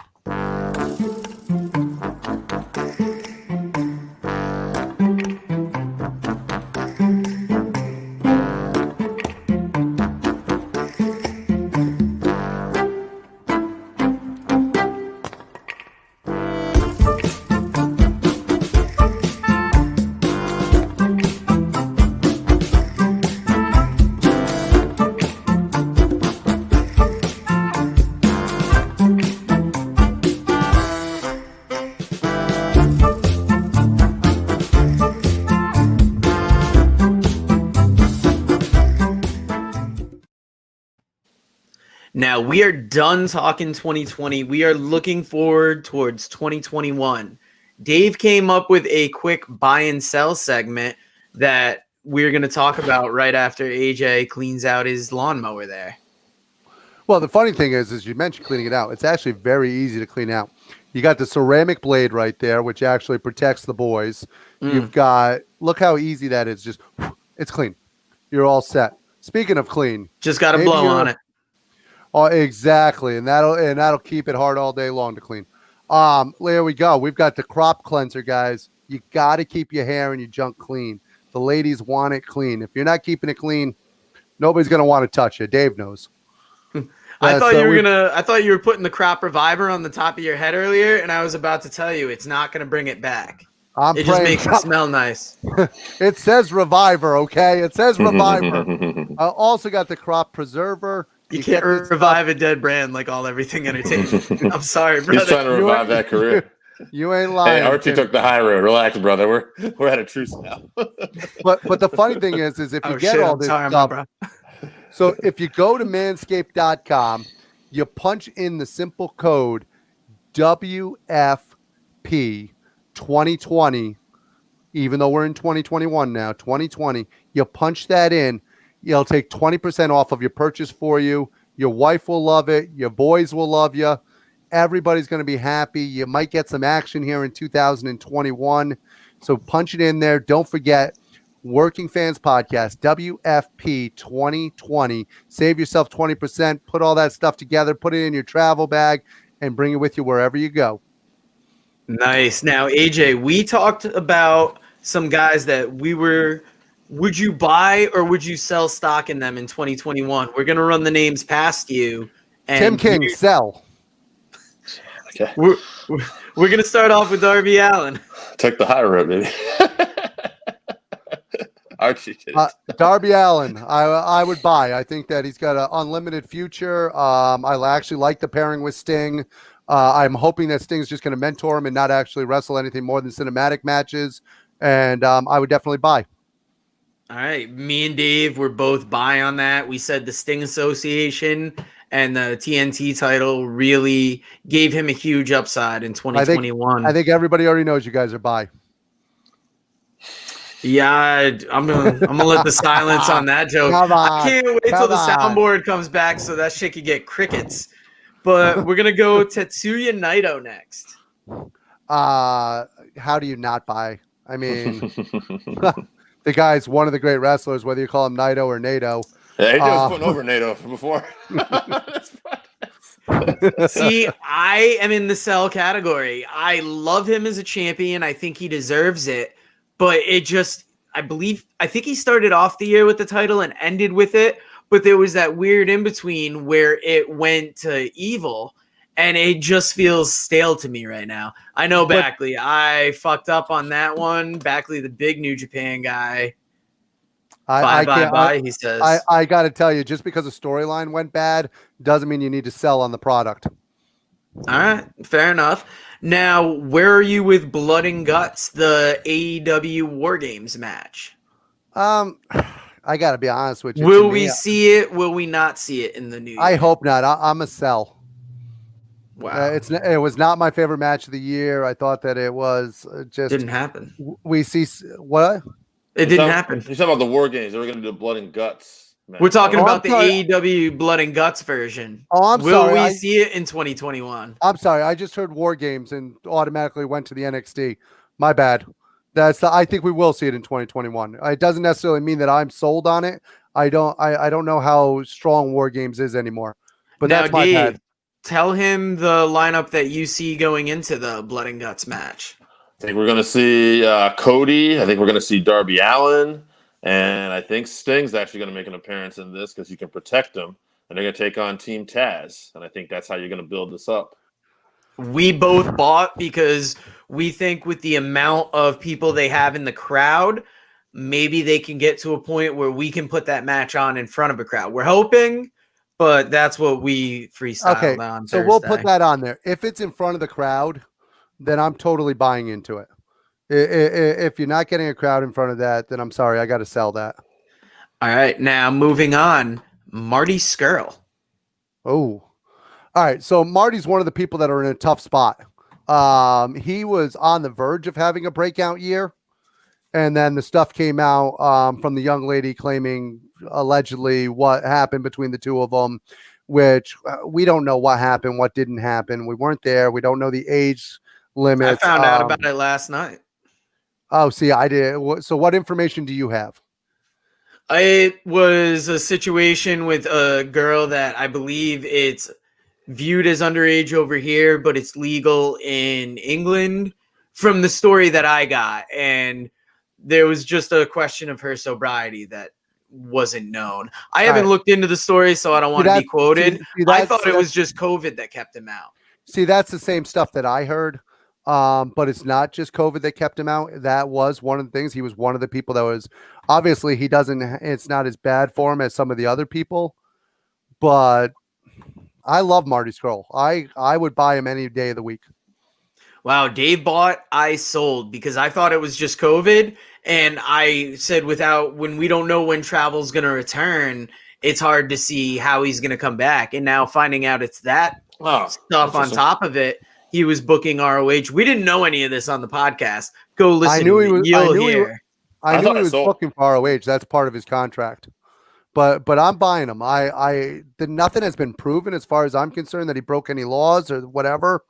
Now, we are done talking 2020. We are looking forward towards 2021. Dave came up with a quick buy and sell segment that we're going to talk about right after AJ cleans out his lawnmower there.
Well, the funny thing is you mentioned cleaning it out. It's actually very easy to clean out. You got the ceramic blade right there, which actually protects the boys. You've got, look how easy that is. Just, it's clean. You're all set. Speaking of clean.
Just got to blow on it.
Oh, exactly. And that'll keep it hard all day long to clean. There we go. We've got the crop cleanser, guys. You got to keep your hair and your junk clean. The ladies want it clean. If you're not keeping it clean, nobody's going to want to touch you. Dave knows.
I thought you were putting the crop reviver on the top of your head earlier, and I was about to tell you it's not going to bring it back. It just makes it smell nice.
It says reviver, okay? It says reviver. I also got the crop preserver.
You can't revive a dead brand like All Everything Entertainment. I'm sorry, brother.
He's trying to revive that career.
You ain't lying.
Hey, Archie took the high road. Relax, brother. We're at a truce now.
but the funny thing is if you get all this stuff. So if you go to manscaped.com, you punch in the simple code WFP 2020, even though we're in 2021 now, 2020, you punch that in. It'll take 20% off of your purchase for you. Your wife will love it. Your boys will love you. Everybody's going to be happy. You might get some action here in 2021. So punch it in there. Don't forget, Working Fans Podcast, WFP 2020. Save yourself 20%. Put all that stuff together. Put it in your travel bag and bring it with you wherever you go.
Nice. Now, AJ, we talked about some guys that would you buy or would you sell stock in them in 2021? We're going to run the names past you.
And Tim King, sell.
Okay.
We're going to start off with Darby Allin.
Take the high road, baby. Archie.
Darby Allin, I would buy. I think that he's got an unlimited future. I actually like the pairing with Sting. I'm hoping that Sting's just going to mentor him and not actually wrestle anything more than cinematic matches. And I would definitely buy.
All right. Me and Dave were both buy on that. We said the Sting Association and the TNT title really gave him a huge upside in 2021.
I think everybody already knows you guys are buy.
Yeah, I'm gonna let the silence on that joke. I can't wait till the soundboard comes back so that shit could get crickets. But we're gonna go Tetsuya Naito next.
How do you not buy? I mean, the guy's one of the great wrestlers, whether you call him Naito or NATO.
Yeah, AJ was putting over NATO before.
See, I am in the sell category. I love him as a champion. I think he deserves it. But it just, I think he started off the year with the title and ended with it. But there was that weird in between where it went to Evil. And it just feels stale to me right now. I know Backley. I fucked up on that one. Backley, the big New Japan guy. Bye, he says.
I got to tell you, just because a storyline went bad doesn't mean you need to sell on the product.
All right, fair enough. Now, where are you with Blood and Guts, the AEW War Games match?
I got to be honest with you.
Will we see it? Will we not see it in the new year?
I hope not. I'm a sell.
Wow.
It was not my favorite match of the year. I thought that it was just
didn't happen.
We see what?
It didn't happen.
You're talking about the War Games. They were going to do Blood and Guts. Man.
We're talking about the AEW Blood and Guts version.
Oh,
Will we see it in 2021?
I'm sorry. I just heard War Games and automatically went to the NXT. My bad. I think we will see it in 2021. It doesn't necessarily mean that I'm sold on it. I don't know how strong War Games is anymore. But
now,
that's my bad.
Tell him the lineup that you see going into the Blood and Guts match.
I think we're going to see Cody. I think we're going to see Darby Allin. And I think Sting's actually going to make an appearance in this because you can protect him. And they're going to take on Team Taz. And I think that's how you're going to build this up.
We both bought because we think with the amount of people they have in the crowd, maybe they can get to a point where we can put that match on in front of a crowd. We're hoping. But that's what we freestyled on Thursday.
So we'll put that on there. If it's in front of the crowd, then I'm totally buying into it. If you're not getting a crowd in front of that, then I'm sorry. I got to sell that.
All right. Now, moving on. Marty Scurll.
Oh. All right. So Marty's one of the people that are in a tough spot. He was on the verge of having a breakout year. And then the stuff came out from the young lady claiming allegedly what happened between the two of them, which we don't know what happened, what didn't happen. We weren't there. We don't know the age limits.
I found out about it last night.
Oh, see, I did. So what information do you have?
It was a situation with a girl that I believe it's viewed as underage over here, but it's legal in England from the story that I got. And there was just a question of her sobriety that wasn't known. I haven't looked into the story, so I don't want to be quoted. I thought it was just COVID that kept him out.
See, that's the same stuff that I heard. But it's not just COVID that kept him out. That was one of the things. He was one of the people that was obviously it's not as bad for him as some of the other people. But I love Marty Scurll. I would buy him any day of the week.
Wow, Dave bought, I sold because I thought it was just COVID. And I said when we don't know when travel's going to return, it's hard to see how he's going to come back. And now finding out it's that stuff on top of it, he was booking ROH. We didn't know any of this on the podcast. Go listen. I knew he
was booking for ROH. That's part of his contract. But I'm buying him. Nothing has been proven as far as I'm concerned that he broke any laws or whatever.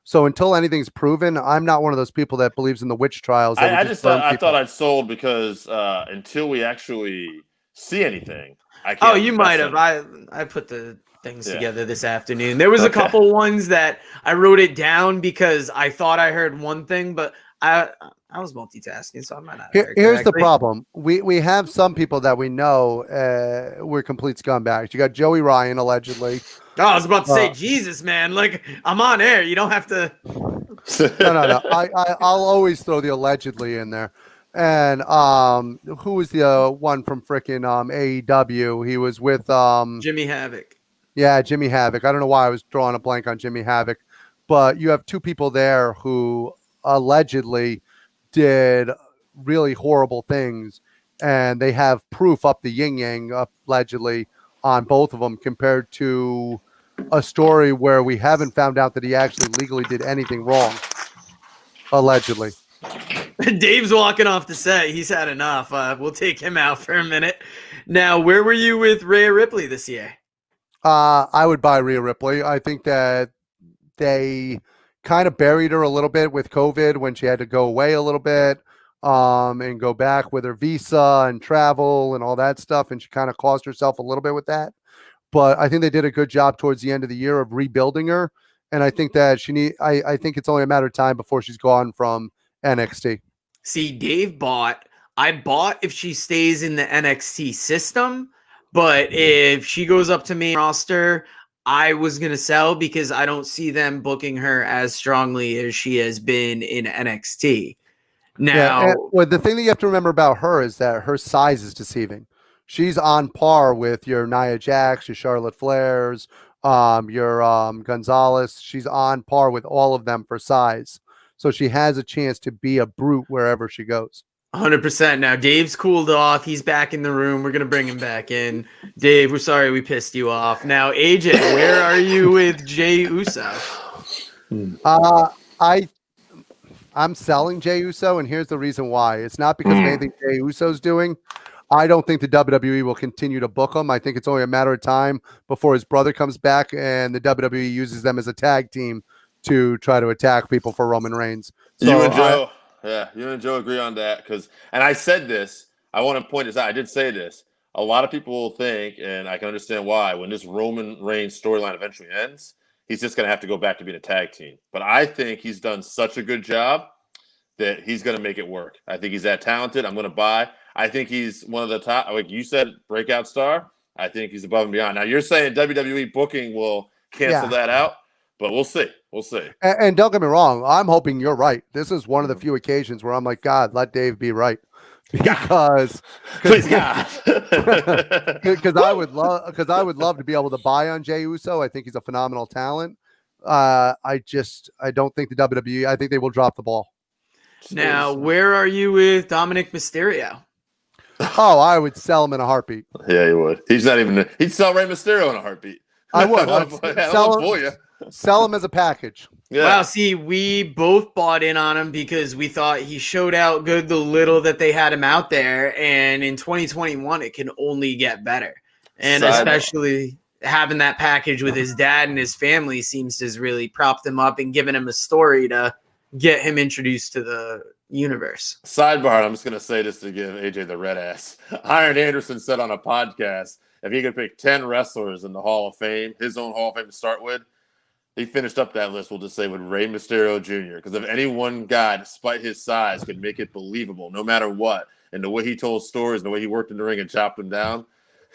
So until anything's proven, I'm not one of those people that believes in the witch trials.
I thought I'd sold because until we actually see anything, I can't.
Oh, you might have. I put the things together this afternoon. There was a couple ones that I wrote it down because I thought I heard one thing, but I was multitasking, so I might not.
Here's the problem: we have some people that we know were complete scumbags. You got Joey Ryan allegedly.
Oh, I was about to say, Jesus, man! Like I'm on air. You don't have to.
No. I'll always throw the allegedly in there. And who was the one from frickin' AEW? He was with
Jimmy Havoc.
Yeah, Jimmy Havoc. I don't know why I was drawing a blank on Jimmy Havoc, but you have two people there who allegedly did really horrible things and they have proof up the yin yang allegedly on both of them, compared to a story where we haven't found out that he actually legally did anything wrong, allegedly.
Dave's walking off the set. He's had enough. We'll take him out for a minute. Now, where were you with Rhea Ripley this year?
I would buy Rhea Ripley. I think that they kind of buried her a little bit with COVID when she had to go away a little bit and go back with her visa and travel and all that stuff. And she kind of cost herself a little bit with that. But I think they did a good job towards the end of the year of rebuilding her. And I think that I think it's only a matter of time before she's gone from NXT.
See, I bought if she stays in the NXT system, but if she goes up to main roster, I was going to sell because I don't see them booking her as strongly as she has been in NXT. Now,
well, the thing that you have to remember about her is that her size is deceiving. She's on par with your Nia Jax, your Charlotte Flairs, your Gonzalez. She's on par with all of them for size. So she has a chance to be a brute wherever she goes.
100%. Now, Dave's cooled off. He's back in the room. We're going to bring him back in. Dave, we're sorry we pissed you off. Now, AJ, where are you with Jey Uso?
I'm selling Jey Uso, and here's the reason why. It's not because of anything Jey Uso's doing. I don't think the WWE will continue to book him. I think it's only a matter of time before his brother comes back and the WWE uses them as a tag team to try to attack people for Roman Reigns. So
you and Joe agree on that and I said this. I want to point this out. I did say this. A lot of people will think, and I can understand why, when this Roman Reigns storyline eventually ends, he's just going to have to go back to being a tag team. But I think he's done such a good job that he's going to make it work. I think he's that talented. I'm going to buy. I think he's one of the top, like you said, breakout star. I think he's above and beyond. Now, you're saying WWE booking will cancel that out, but we'll see. We'll see.
And don't get me wrong. I'm hoping you're right. This is one of the few occasions where I'm like, God, let Dave be right. Because I would love to be able to buy on Jey Uso. I think he's a phenomenal talent. I don't think the WWE, I think they will drop the ball.
Now, where are you with Dominic Mysterio?
Oh, I would sell him in a heartbeat.
Yeah, he would. He'd sell Rey Mysterio in a heartbeat.
I would. Sell him as a package.
Yeah. Wow, see, we both bought in on him because we thought he showed out good the little that they had him out there. And in 2021, it can only get better. And especially having that package with his dad and his family seems to have really propped him up and given him a story to get him introduced to the universe.
Sidebar, I'm just going to say this to give AJ the red ass. Iron Anderson said on a podcast, if he could pick 10 wrestlers in the Hall of Fame, his own Hall of Fame to start with, he finished up that list, we'll just say, with Rey Mysterio Jr. Because if any one guy, despite his size, could make it believable, no matter what, and the way he told stories, and the way he worked in the ring and chopped them down,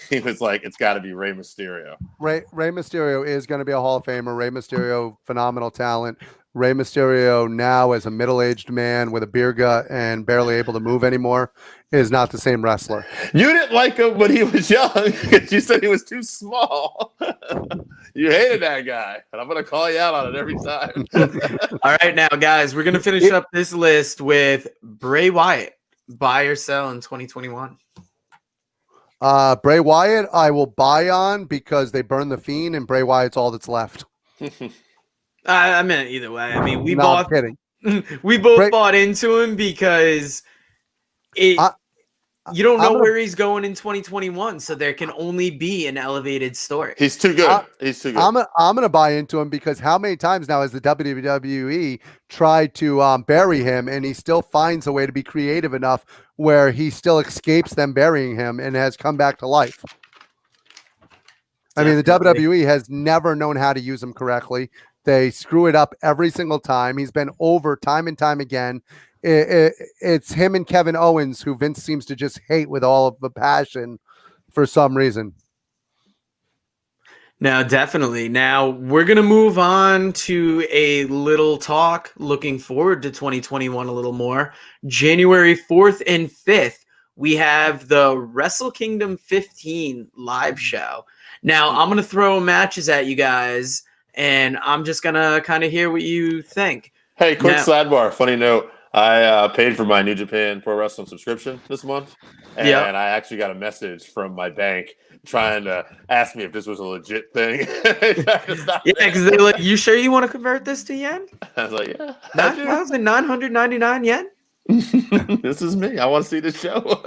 he was like, it's got to be Rey Mysterio.
Rey Mysterio is going to be a Hall of Famer. Rey Mysterio, phenomenal talent. Rey Mysterio now as a middle-aged man with a beer gut and barely able to move anymore is not the same wrestler.
You didn't like him when he was young because you said he was too small. You hated that guy, and I'm going to call you out on it every time.
All right, now, guys, we're going to finish up this list with Bray Wyatt. Buy or sell in 2021?
Bray Wyatt, I will buy on because they burned the Fiend, and Bray Wyatt's all that's left.
I meant either way. I mean, we
both
bought into him because you don't know where he's going in 2021, so there can only be an elevated story.
He's too good. He's too good.
I'm gonna buy into him because how many times now has the WWE tried to bury him, and he still finds a way to be creative enough where he still escapes them burying him and has come back to life. I mean, the WWE has never known how to use him correctly. They screw it up every single time. He's been over time and time again. It's him and Kevin Owens who Vince seems to just hate with all of the passion for some reason.
Now, definitely. Now, we're going to move on to a little talk looking forward to 2021 a little more. January 4th and 5th, we have the Wrestle Kingdom 15 live show. Now, I'm going to throw matches at you guys, and I'm just going to kind of hear what you think.
Hey, quick sidebar, funny note. I paid for my New Japan Pro Wrestling subscription this month, and
Yeah.
I actually got a message from my bank trying to ask me if this was a legit thing.
Yeah, because they're like, "You sure you want to convert this to yen?"
I was like, "Yeah,
9,999 yen."
This is me. I want to see the show."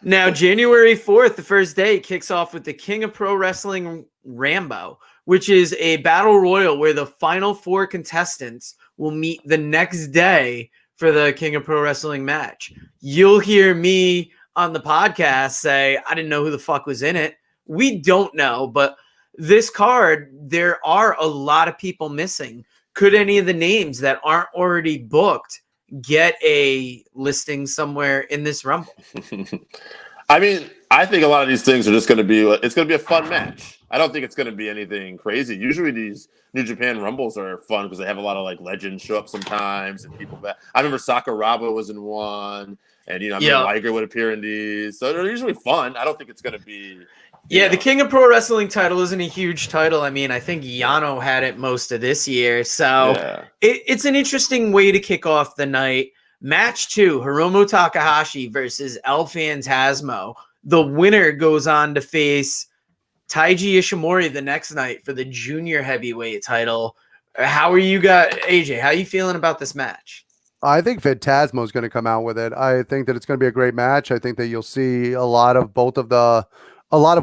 Now, January 4th, the first day, kicks off with the King of Pro Wrestling Rambo, which is a battle royal where the final 4 contestants will meet the next day for the King of Pro Wrestling match. You'll hear me on the podcast say, I didn't know who the fuck was in it. We don't know, but this card, there are a lot of people missing. Could any of the names that aren't already booked get a listing somewhere in this Rumble?
I mean, I think a lot of these things are just going to be, it's going to be a fun match. I don't think it's going to be anything crazy. Usually these New Japan Rumbles are fun because they have a lot of like legends show up sometimes and people that I remember Sakuraba was in one and, Liger would appear in these. So they're usually fun. I don't think it's going to be.
Yeah, the King of Pro Wrestling title isn't a huge title. I mean, I think Yano had it most of this year. So it's an interesting way to kick off the night. Match 2, Hiromu Takahashi versus El Phantasmo. The winner goes on to face Taiji Ishimori the next night for the junior heavyweight title. How are you AJ, how are you feeling about this match?
I think Phantasmo is going to come out with it. I think that it's going to be a great match. I think that you'll see a lot of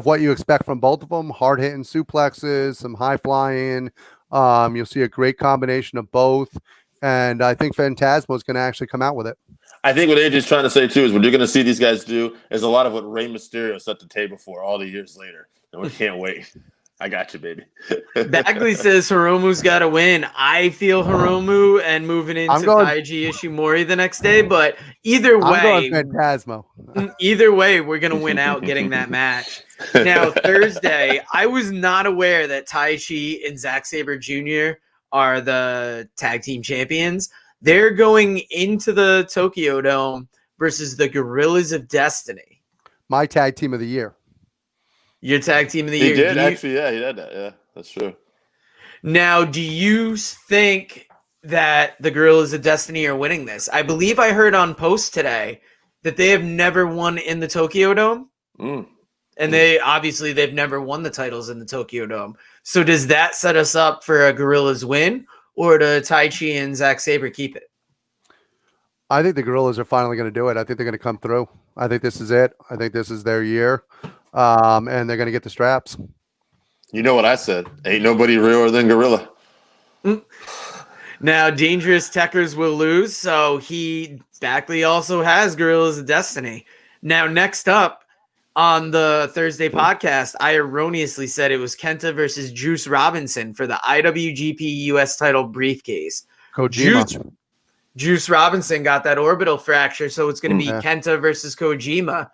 what you expect from both of them. Hard hitting suplexes, some high flying. You'll see a great combination of both. And I think Phantasmo is going to actually come out with it.
I think what AJ's trying to say, too, is what you're going to see these guys do is a lot of what Rey Mysterio set the table for all the years later. And we can't wait. I got you, baby.
Bagley says Hiromu's got to win. I feel Hiromu and moving into Taiji Ishimori the next day. But either way,
I'm going Phantasmo.
Either way, we're going to win out getting that match. Now, Thursday, I was not aware that Taichi and Zack Sabre Jr. are the tag team champions. They're going into the Tokyo Dome versus the Gorillas of Destiny.
My tag team of the year.
Your tag team of the year.
He did, actually. Yeah, he did that. Yeah, that's true.
Now, do you think that the Gorillas of Destiny are winning this? I believe I heard on Post today that they have never won in the Tokyo Dome. And they've never won the titles in the Tokyo Dome. So does that set us up for a Gorillas win, or do Taichi and Zack Sabre keep it?
I think the Gorillas are finally going to do it. I think they're going to come through. I think this is it. I think this is their year. And they're going to get the straps.
You know what I said? Ain't nobody realer than Gorilla.
Now, Dangerous Techers will lose, so Bagley also has Gorillas of Destiny. Now, next up on the Thursday podcast, I erroneously said it was Kenta versus Juice Robinson for the IWGP US title briefcase.
Kojima.
Juice Robinson got that orbital fracture, so it's going to be Kenta versus Kojima.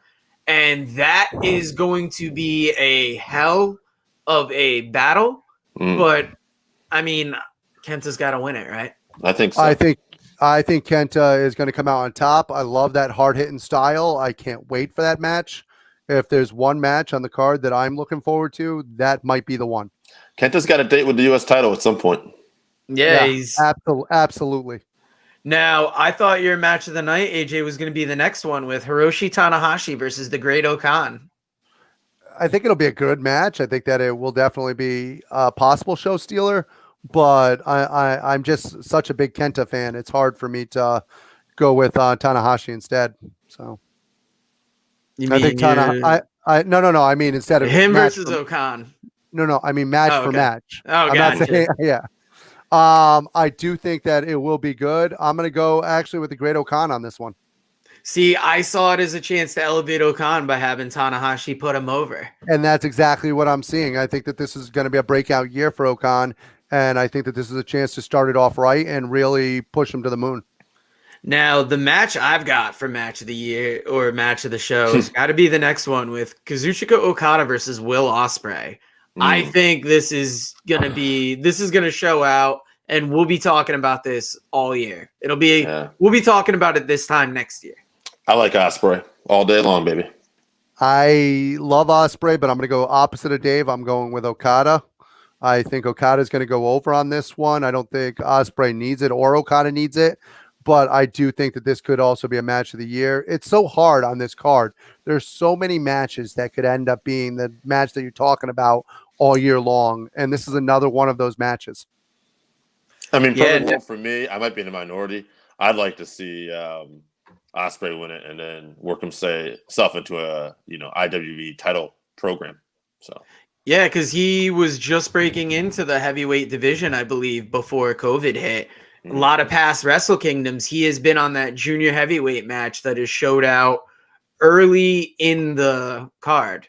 And that is going to be a hell of a battle. But, I mean, Kenta's got to win it, right?
I think so.
I think Kenta is going to come out on top. I love that hard-hitting style. I can't wait for that match. If there's one match on the card that I'm looking forward to, that might be the one.
Kenta's got a date with the U.S. title at some point.
Yeah,
absolutely.
Now, I thought your match of the night, AJ, was going to be the next one with Hiroshi Tanahashi versus the Great Okan.
I think it'll be a good match. I think that it will definitely be a possible show stealer, but I'm just such a big Kenta fan. It's hard for me to go with Tanahashi instead. So
you mean
No. I mean, instead of
him versus Okan.
No. I mean, match for match.
Oh, gotcha.
Yeah. I do think that it will be good. I'm going to go actually with the Great Okan on this one.
See, I saw it as a chance to elevate Okan by having Tanahashi put him over.
And that's exactly what I'm seeing. I think that this is going to be a breakout year for Okan. And I think that this is a chance to start it off right and really push him to the moon.
Now, the match I've got for match of the year or match of the show has got to be the next one with Kazuchika Okada versus Will Ospreay. I think this is going to show out, and we'll be talking about this all year. We'll be talking about it this time next year.
I like Ospreay all day long, baby.
I love Ospreay, but I'm going to go opposite of Dave. I'm going with Okada. I think Okada is going to go over on this one. I don't think Ospreay needs it or Okada needs it, but I do think that this could also be a match of the year. It's so hard on this card. There's so many matches that could end up being the match that you're talking about all year long, and this is another one of those matches.
I mean, perfect world for me, I might be in the minority. I'd like to see Ospreay win it and then work himself into a IWE title program. So
yeah, because he was just breaking into the heavyweight division, I believe, before COVID hit. A lot of past Wrestle Kingdoms, he has been on that junior heavyweight match that is showed out early in the card.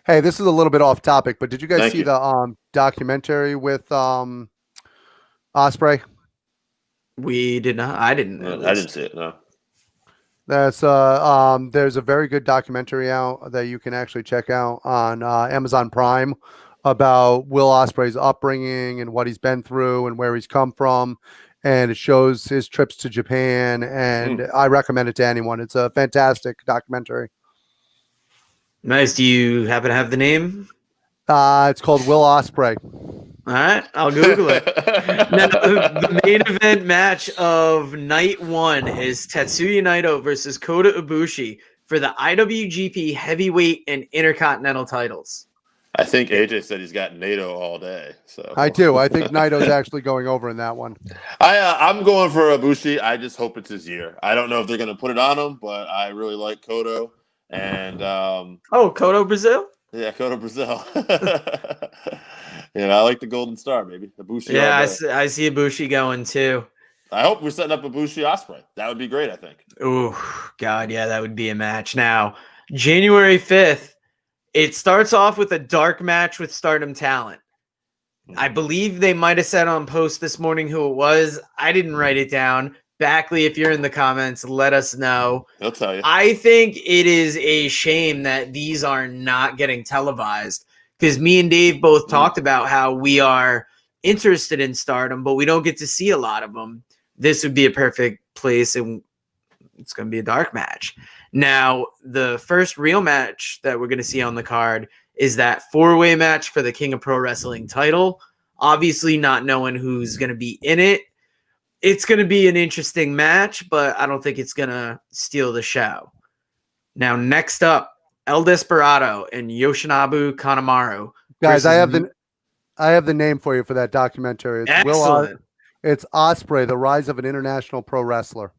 Hey, this is a little bit off topic, but did you guys see the documentary with Ospreay?
We did not. I didn't.
I didn't see it. No.
That's there's a very good documentary out that you can actually check out on Amazon Prime about Will Ospreay's upbringing and what he's been through and where he's come from, and it shows his trips to Japan, and I recommend it to anyone. It's a fantastic documentary.
Nice. Do you happen to have the name?
It's called Will Ospreay.
All right, I'll Google it. Now, the main event match of night one is Tetsuya Naito versus Kota Ibushi for the IWGP Heavyweight and Intercontinental titles.
I think AJ said he's got Naito all day. So
I do. I think Naito's actually going over in that one.
I'm going for Ibushi. I just hope it's his year. I don't know if they're going to put it on him, but I really like Kota. And
Kota Brazil?
Yeah, Kota Brazil. I like the Golden Star, baby. Ibushi.
Yeah, I see Ibushi going too.
I hope we're setting up Ibushi Ospreay. That would be great, I think.
Oh, God, yeah, that would be a match. Now, January 5th, it starts off with a dark match with Stardom talent. I believe they might have said on post this morning who it was. I didn't write it down. Backley, if you're in the comments, let us know.
He'll tell you.
I think it is a shame that these are not getting televised, because me and Dave both talked about how we are interested in Stardom, but we don't get to see a lot of them. This would be a perfect place, and it's going to be a dark match. Now, the first real match that we're going to see on the card is that four-way match for the King of Pro Wrestling title. Obviously, not knowing who's going to be in it. It's going to be an interesting match, but I don't think it's going to steal the show. Now, next up, El Desperado and Yoshinobu Kanemaru.
Guys, I have the name for you for that documentary. It's
excellent.
It's Ospreay, the rise of an international pro wrestler.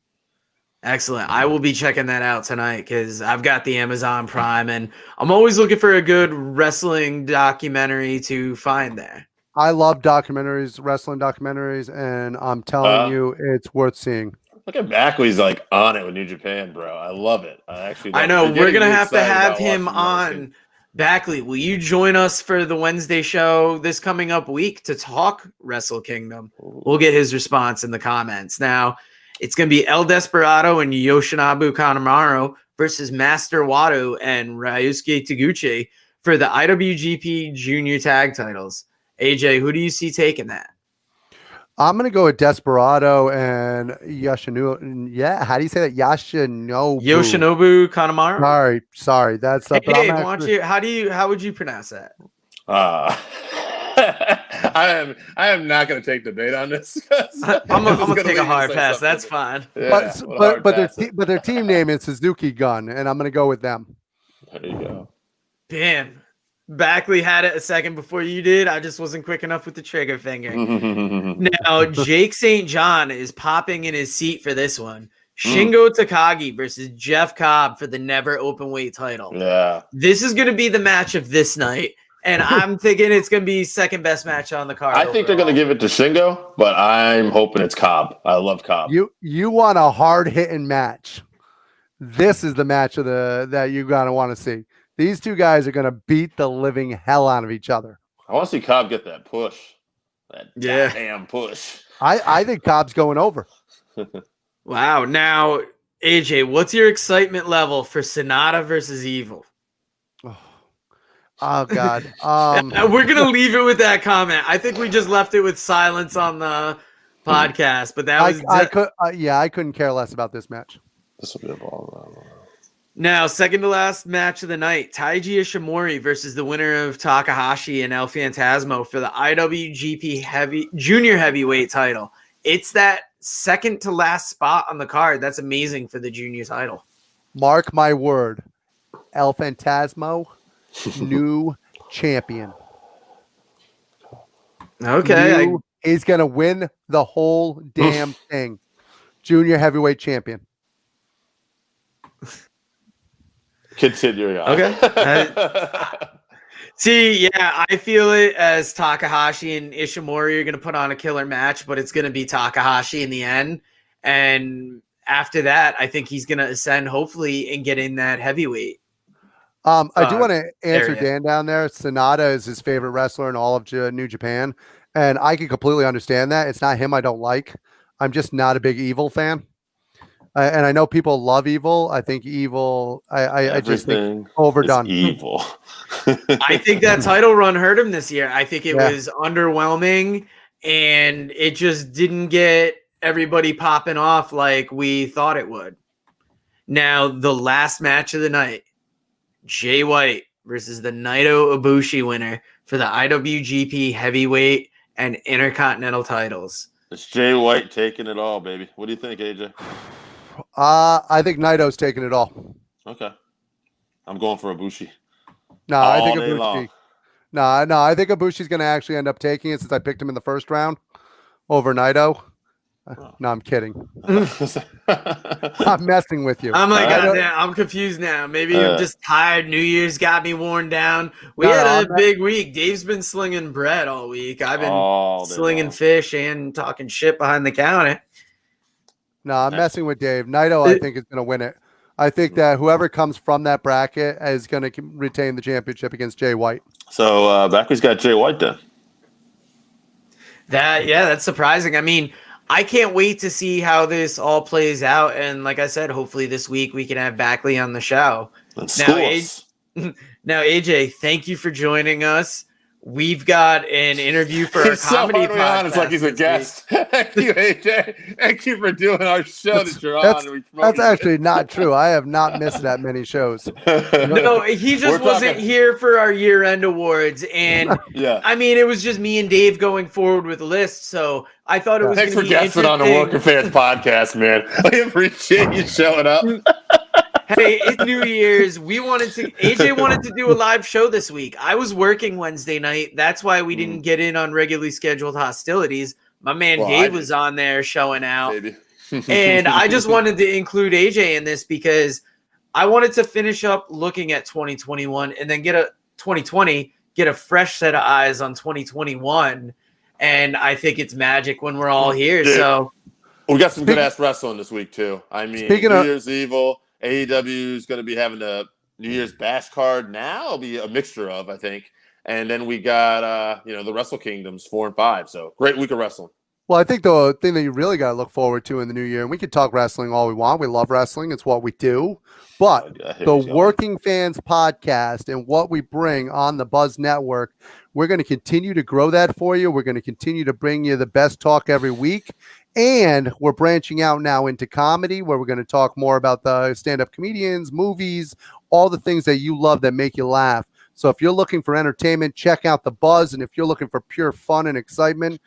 Excellent. I will be checking that out tonight because I've got the Amazon Prime, and I'm always looking for a good wrestling documentary to find there.
I love documentaries, wrestling documentaries, and I'm telling you, it's worth seeing.
Look at Backley's like on it with New Japan, bro. I love it.
I know we're gonna have to have him on. Backley, will you join us for the Wednesday show this coming up week to talk Wrestle Kingdom? We'll get his response in the comments. Now, it's going to be El Desperado and Yoshinobu Kanemaru versus Master Wato and Ryusuke Taguchi for the IWGP Junior Tag titles. AJ, who do you see taking that?
I'm going to go with Desperado and Yoshinobu. Yeah, how do you say that? Yoshinobu
Kanemaru.
Sorry. That's
hey, how would you pronounce that?
I am not going to take debate on this.
I'm going to take a hard pass. That's fine.
Yeah, but their team name is Suzuki Gun, and I'm going to go with them.
There you go.
Damn. Backley had it a second before you did. I just wasn't quick enough with the trigger finger. Now, Jake St. John is popping in his seat for this one. Shingo Takagi versus Jeff Cobb for the never open weight title.
Yeah.
This is going to be the match of this night. And I'm thinking it's going to be second best match on the card.
I think they're going to give it to Shingo, but I'm hoping it's Cobb. I love Cobb.
You want a hard hitting match. This is the match of that you're going to want to see. These two guys are going to beat the living hell out of each other.
I want to see Cobb get that push. That damn push.
I think Cobb's going over.
Wow. Now, AJ, what's your excitement level for Sonata versus Evil?
Oh God.
We're going to leave it with that comment. I think we just left it with silence on the podcast, but that was
I couldn't care less about this match.
This will be a ball.
Now, second to last match of the night, Taiji Ishimori versus the winner of Takahashi and El Phantasmo for the IWGP Junior Heavyweight title. It's that second to last spot on the card. That's amazing for the junior title.
Mark my word, El Phantasmo, new champion.
Okay.
He's going to win the whole damn thing. Junior heavyweight champion.
Continuing on.
Okay. See, yeah, I feel it as Takahashi and Ishimori are going to put on a killer match, but it's going to be Takahashi in the end. And after that, I think he's going to ascend, hopefully, and get in that heavyweight.
I do want to answer
area.
Dan down there. Sonata is his favorite wrestler in all of New Japan. And I can completely understand that. It's not him I don't like. I'm just not a big Evil fan. And I know people love Evil. I think Evil, I just think overdone.
Evil.
I think that title run hurt him this year. I think it was underwhelming, and it just didn't get everybody popping off like we thought it would. Now, the last match of the night, Jay White versus the Naito Ibushi winner for the IWGP Heavyweight and Intercontinental titles.
It's Jay White taking it all, baby. What do you think, AJ?
I think Naito's taking it all.
Okay. I'm going for Ibushi.
No, I think Ibushi. No, I think Ibushi's going to actually end up taking it since I picked him in the first round over Naito. No, I'm kidding. I'm messing with you.
I'm like, I'm confused now. Maybe I'm just tired. New Year's got me worn down. We had a big week. Dave's been slinging bread all week. I've been slinging fish and talking shit behind the counter.
No, I'm messing with Dave. Naito, I think, is going to win it. I think that whoever comes from that bracket is going to retain the championship against Jay White.
So Backwards got Jay White then.
That's surprising. I mean, I can't wait to see how this all plays out. And like I said, hopefully this week we can have Backley on the show. Now, AJ, thank you for joining us. We've got an interview for our comedy podcast.
It's like he's a guest. Thank you, AJ. Thank you for doing our show that you're on.
That's actually not true. I have not missed that many shows.
No, he just wasn't here for our year-end awards. And I mean, it was just me and Dave going forward with lists. So I thought it was
Thanks for guesting on the Worker Fans podcast, man. I appreciate you showing up.
Hey, it's New Year's. AJ wanted to do a live show this week. I was working Wednesday night. That's why we didn't get in on regularly scheduled hostilities. My man Dave was on there showing out. And I just wanted to include AJ in this because I wanted to finish up looking at 2021 and then get a fresh set of eyes on 2021. And I think it's magic when we're all here. So
we got some good ass wrestling this week too. I mean, New Year's Evil. AEW is going to be having a New Year's Bash card now. It'll be a mixture of, I think. And then we got, the Wrestle Kingdoms 4 and 5. So great week of wrestling.
Well, I think the thing that you really got to look forward to in the new year, and we could talk wrestling all we want. We love wrestling. It's what we do. But the Working Fans podcast and what we bring on the Buzz Network, we're going to continue to grow that for you. We're going to continue to bring you the best talk every week. And we're branching out now into comedy where we're going to talk more about the stand-up comedians, movies, all the things that you love that make you laugh. So if you're looking for entertainment, check out The Buzz. And if you're looking for pure fun and excitement,